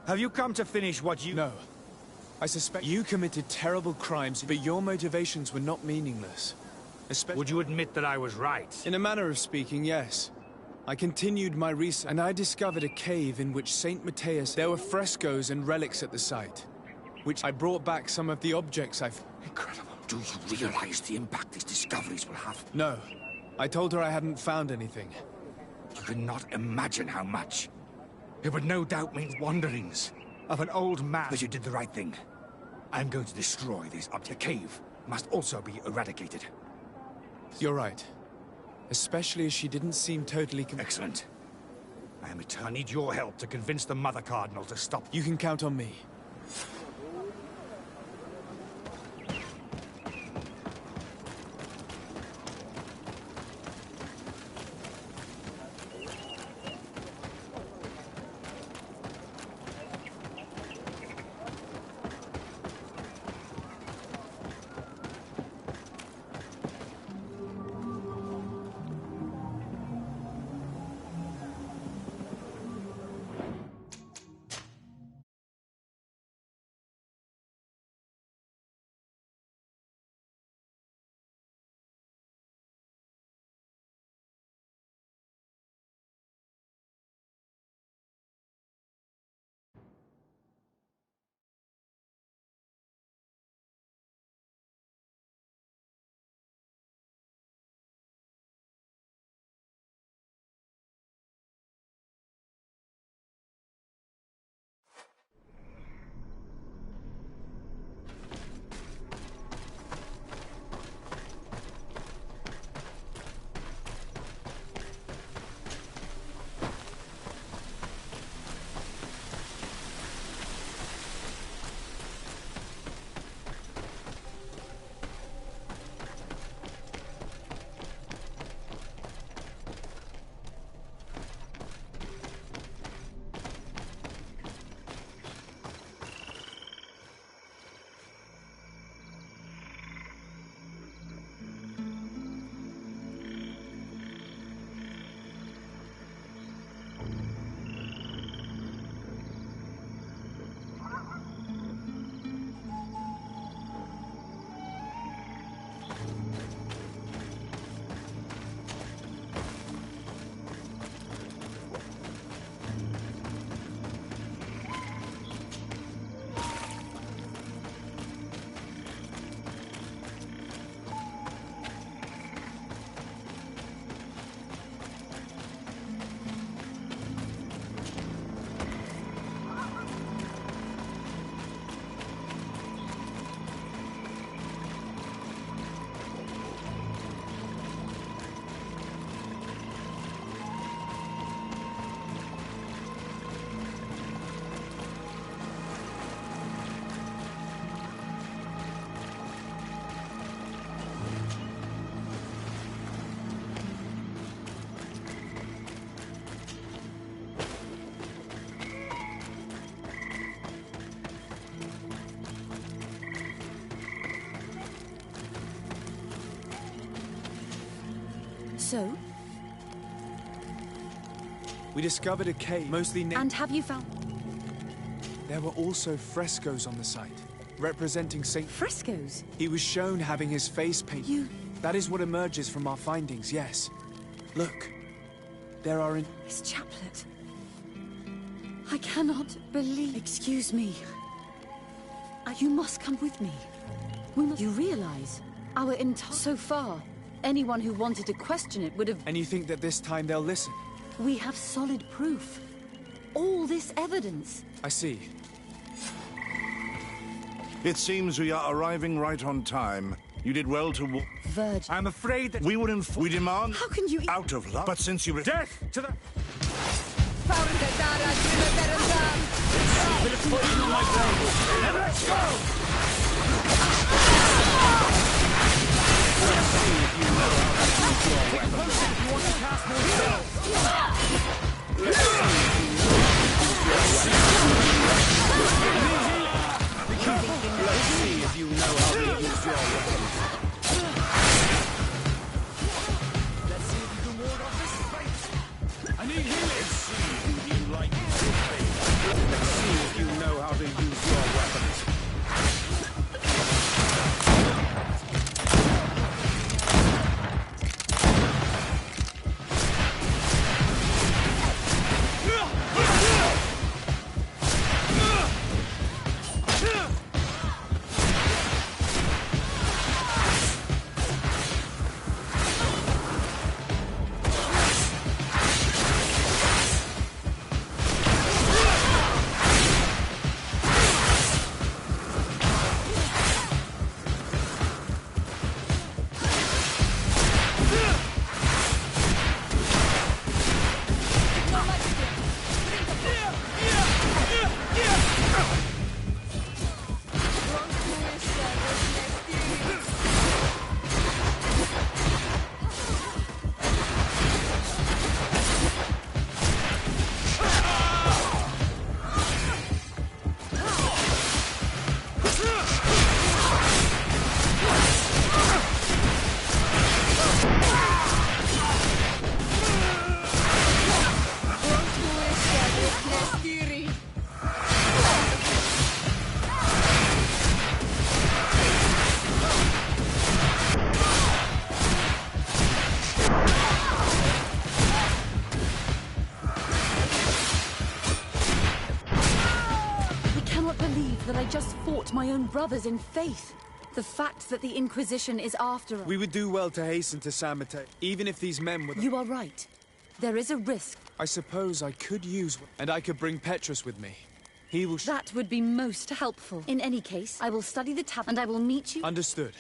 have you come to finish what you... No. I suspect you committed terrible crimes, but your motivations were not meaningless. Would you admit that I was right? In a manner of speaking, yes. I continued my research, and I discovered a cave in which Saint Matthias... There were frescoes and relics at the site, which I brought back some of the objects I've... Incredible. Do you realize the impact these discoveries will have? No. I told her I hadn't found anything. You cannot imagine how much. It would no doubt mean wanderings of an old man. But you did the right thing. I'm going to destroy this object. The cave must also be eradicated. You're right. Especially as she didn't seem totally... Excellent. I need your help to convince the Mother Cardinal to stop. You can count on me. So? We discovered a cave, mostly named... And have you found... There were also frescoes on the site, representing Saint... Frescoes? He was shown having his face painted. You... That is what emerges from our findings, yes. Look. There are... His chaplet. I cannot believe... Excuse me. You must come with me. We must... You realize our entire... So far, anyone who wanted to question it would have... And you think that this time they'll listen? We have solid proof. All this evidence. I see. It seems we are arriving right on time. You did well to... Virgin. I'm afraid that... We would we demand... How can you... Out of love. But since you... Death to the... Let's go! Let's see if you know how to use your weapons. Let's see if you can ward off this fate. I need healing. Let's see if you like it. own brothers in faith. The fact that the Inquisition is after us... We would do well to hasten to San Mateo, even if these men were... You are right. There is a risk. I suppose I could use one, and I could bring Petrus with me. He will... That would be most helpful. In any case, I will study the tab and I will meet you... Understood.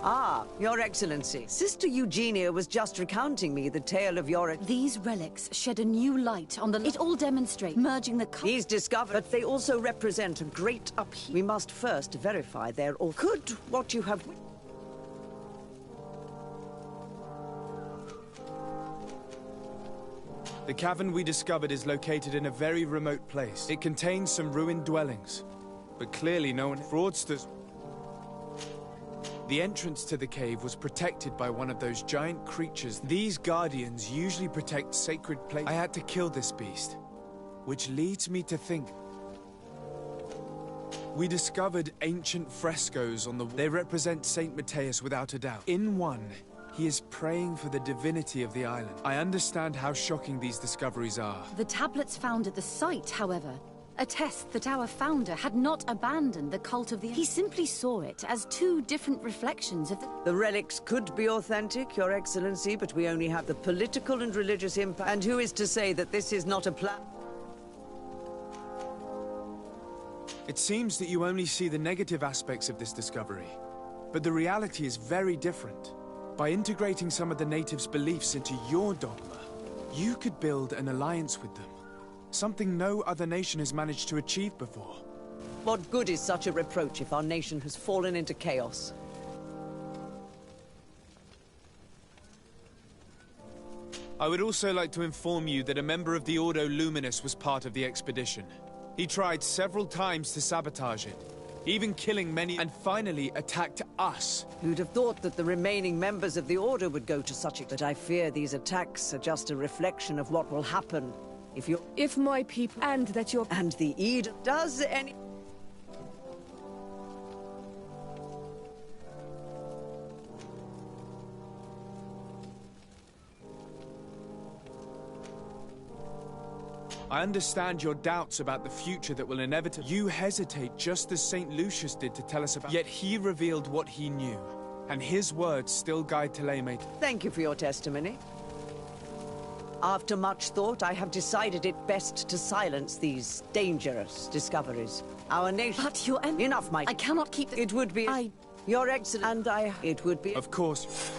Ah, Your Excellency. Sister Eugenia was just recounting me the tale of your... These relics shed a new light on the... It all demonstrates merging the... He's discovered, but they also represent a great upheaval. We must first verify their... Could what you have... The cavern we discovered is located in a very remote place. It contains some ruined dwellings, but clearly no one... Fraudsters... The entrance to the cave was protected by one of those giant creatures. These guardians usually protect sacred places. I had to kill this beast, which leads me to think... We discovered ancient frescoes on the... They represent Saint Matthias without a doubt. In one, he is praying for the divinity of the island. I understand how shocking these discoveries are. The tablets found at the site, however, attest that our founder had not abandoned the cult of the... He simply saw it as two different reflections of the... The relics could be authentic, Your Excellency, but we only have the political and religious impact. And who is to say that this is not a plan? It seems that you only see the negative aspects of this discovery, but the reality is very different. By integrating some of the natives' beliefs into your dogma, you could build an alliance with them. Something no other nation has managed to achieve before. What good is such a reproach if our nation has fallen into chaos? I would also like to inform you that a member of the Ordo Luminous was part of the expedition. He tried several times to sabotage it, even killing many, and finally attacked us. Who'd have thought that the remaining members of the Order would go to such a... But I fear these attacks are just a reflection of what will happen if you... If my people... And that your... And the Eden does any... I understand your doubts about the future that will inevitably... You hesitate just as St. Lucius did to tell us about... Yet he revealed what he knew, and his words still guide Telemate. Thank you for your testimony. After much thought, I have decided it best to silence these dangerous discoveries. Our nation... But your... Enough, my... I cannot keep... It would be... Your Excellency... And I... It would be... Of course.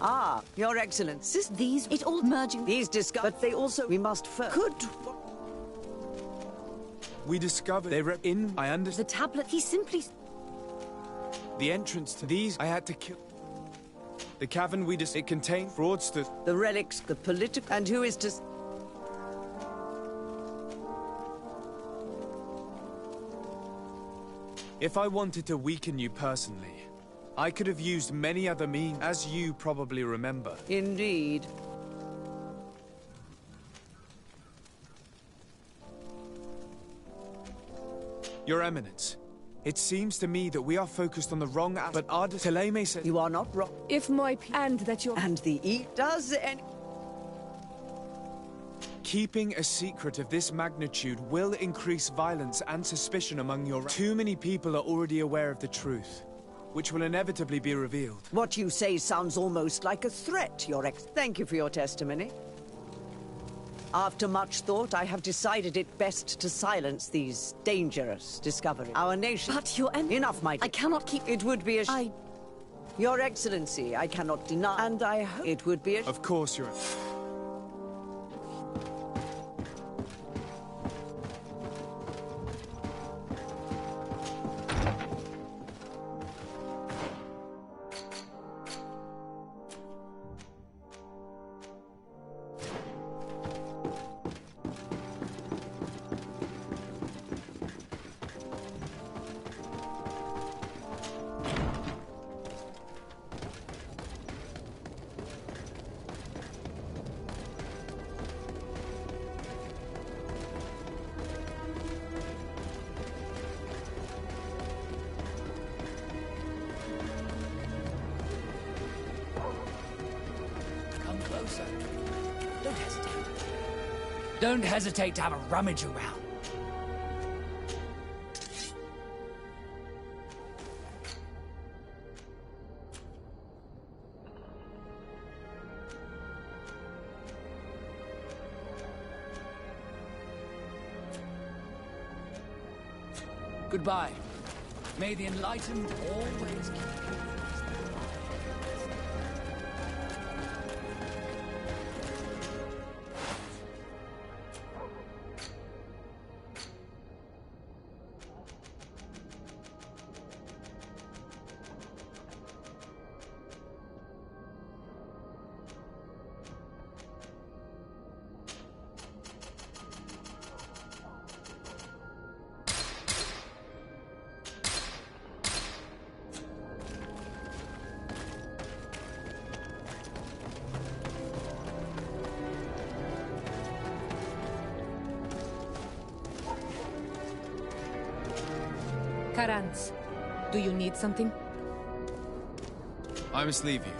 Ah, Your Excellency. These, it all merging. These but they also, we must first. We discovered they were in. I understand. The tablet, he simply. The entrance to these, I had to kill. The cavern it contained fraudsters. The relics, the political, and who is to. If I wanted to weaken you personally, I could have used many other means, as you probably remember. Indeed. Your Eminence, it seems to me that we are focused on the wrong but our Teleme said... You are not wrong. If my and that your... And the does any... Keeping a secret of this magnitude will increase violence and suspicion among your... Too many people are already aware of the truth, which will inevitably be revealed. What you say sounds almost like a threat, Your Ex. Thank you for your testimony. After much thought, I have decided it best to silence these dangerous discoveries. Our nation... But your Enough, my... I cannot keep... It would be a... Your Excellency, I cannot deny... And I hope... It would be a... Of course, Your... Don't hesitate. Don't hesitate to have a rummage around. Goodbye. May the enlightened always keep you. Karans, do you need something? I must leave you.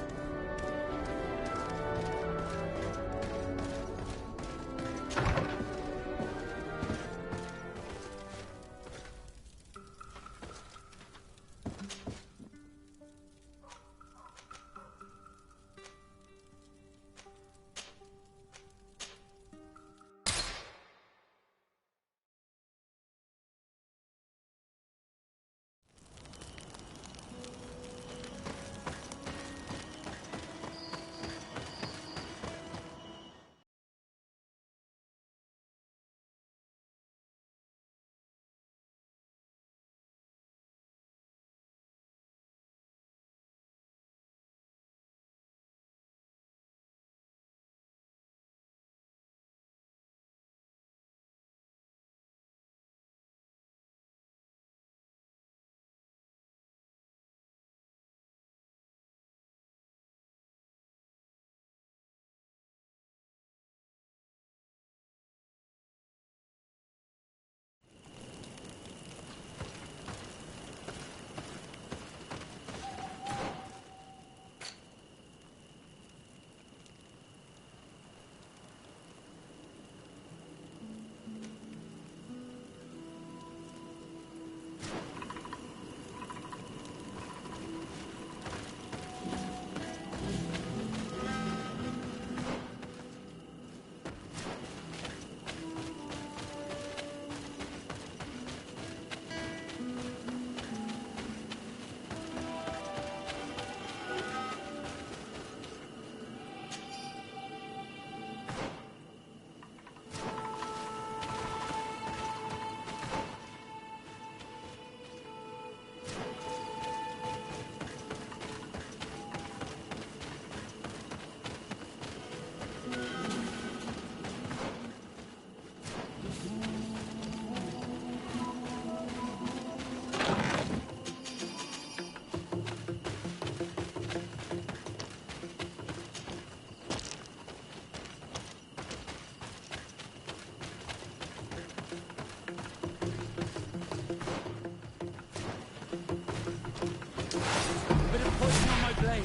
flame.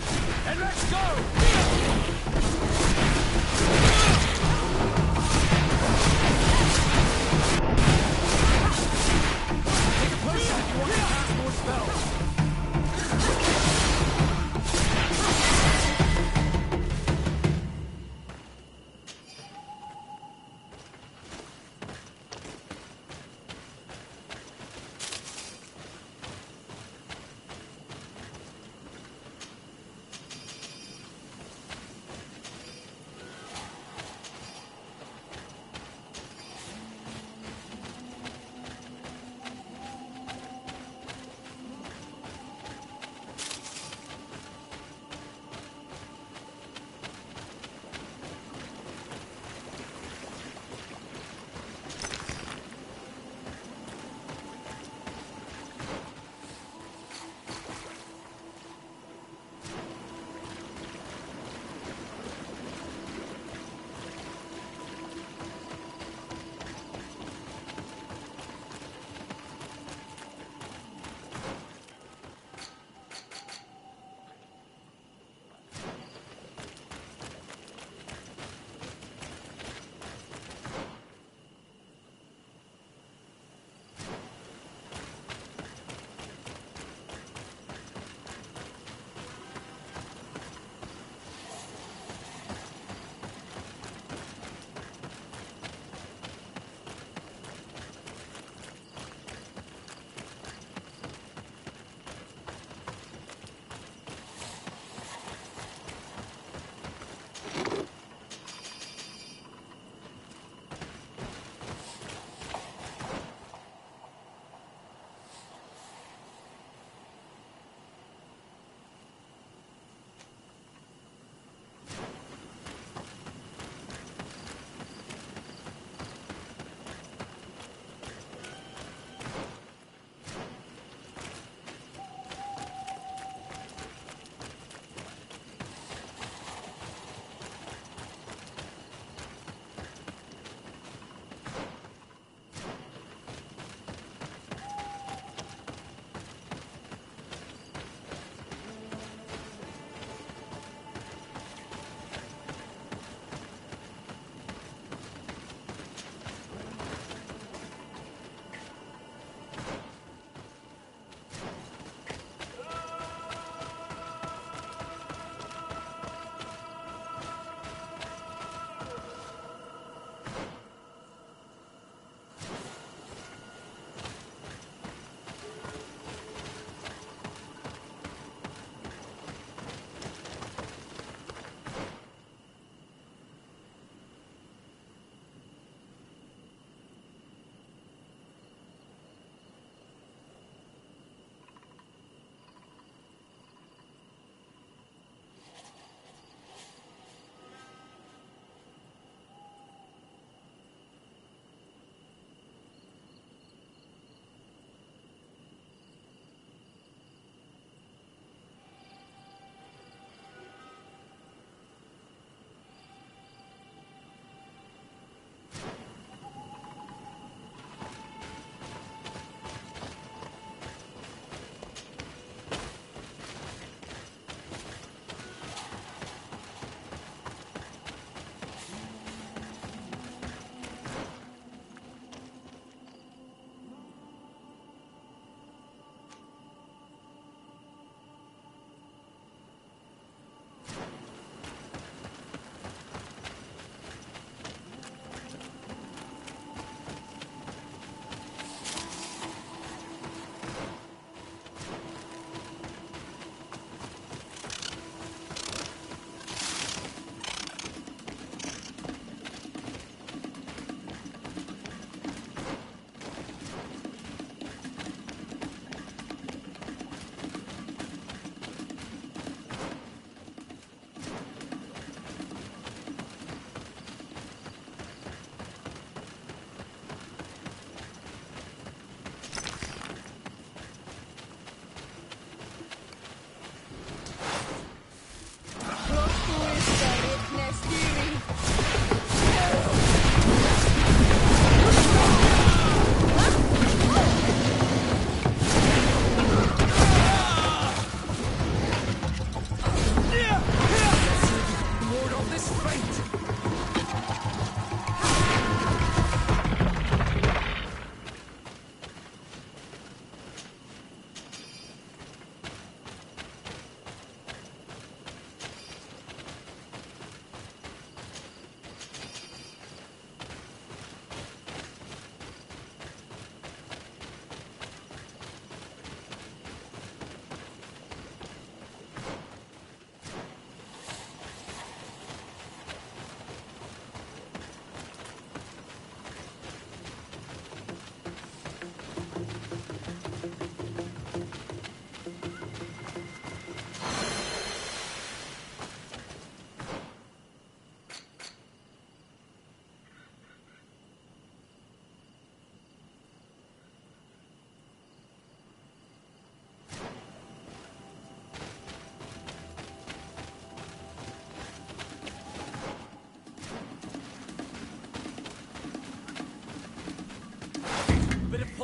And let's go! Take a potion if you want to cast more spells.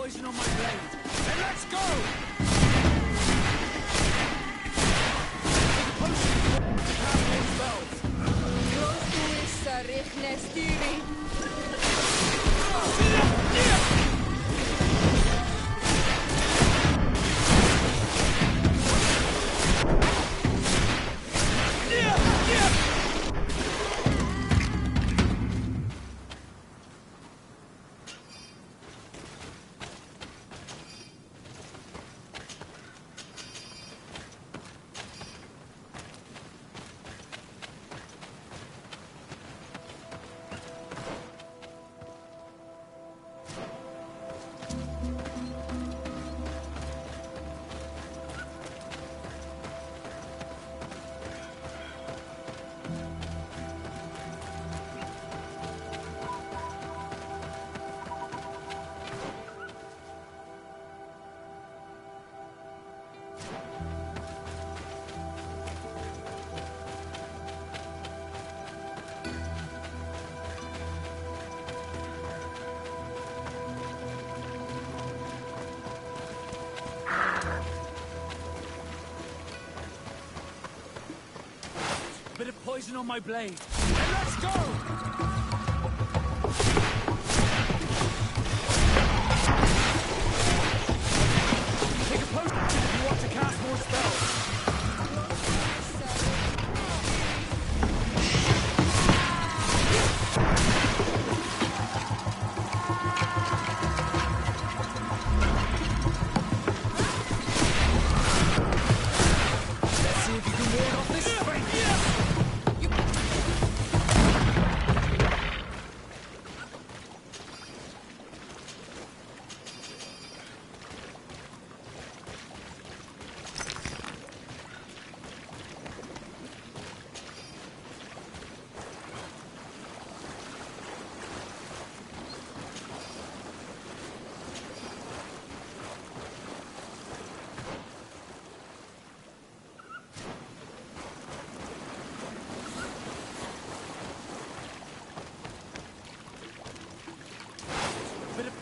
poison on my blade. Then let's go! Bit of poison on my blade. Then let's go! Take a potion if you want to cast more spells.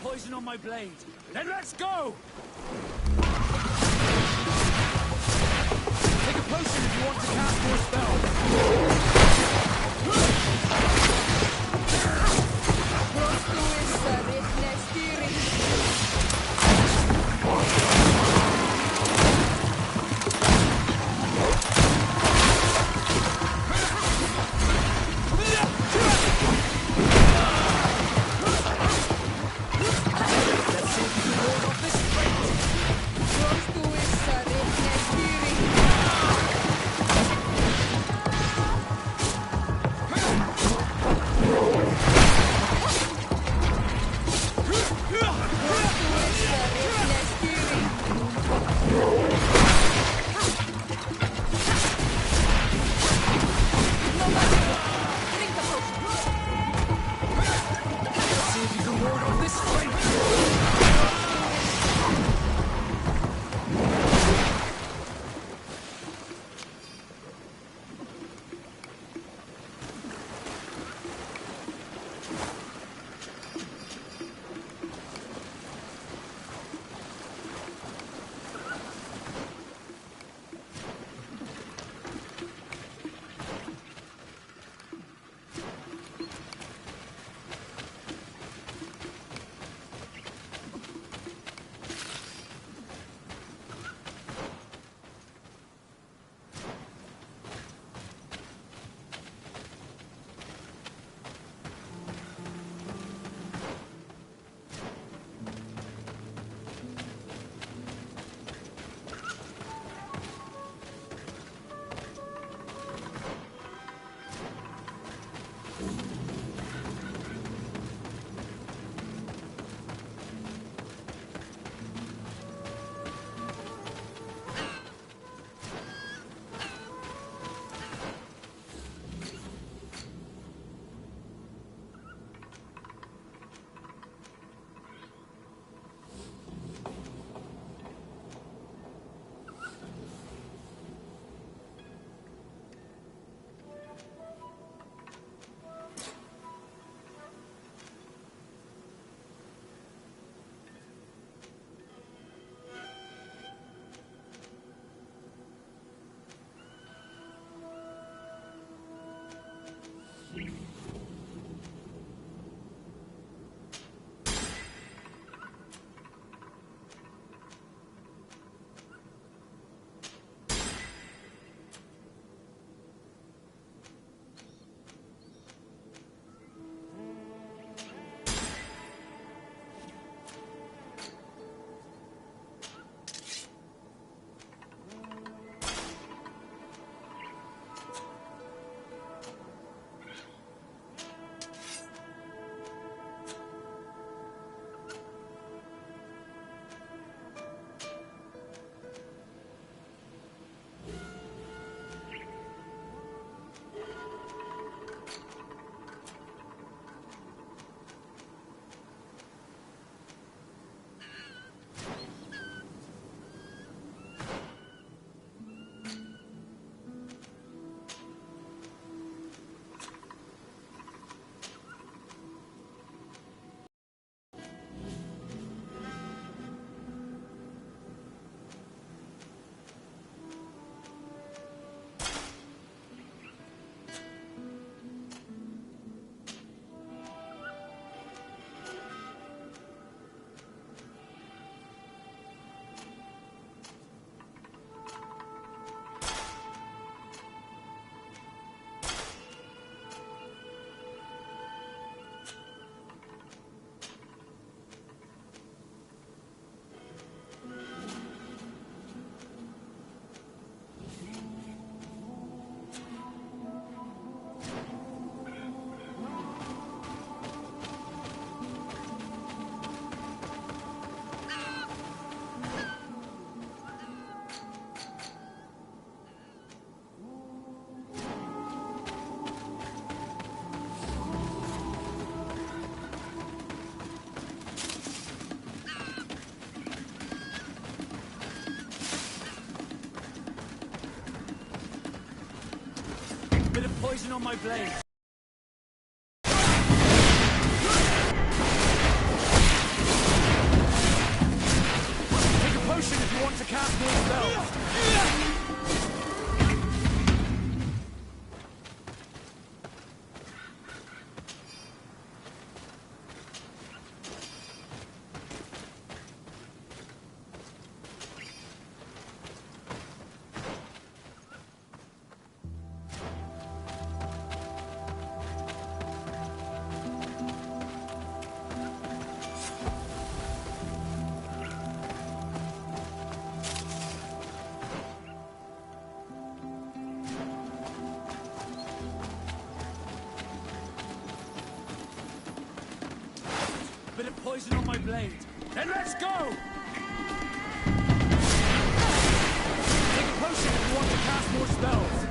Poison on my blade. Then let's go! Take a potion if you want to cast more spells. poison on my blade. Take a potion if you want to cast more spells. Bit of poison on my blade. Then let's go! Take a potion if you want to cast more spells.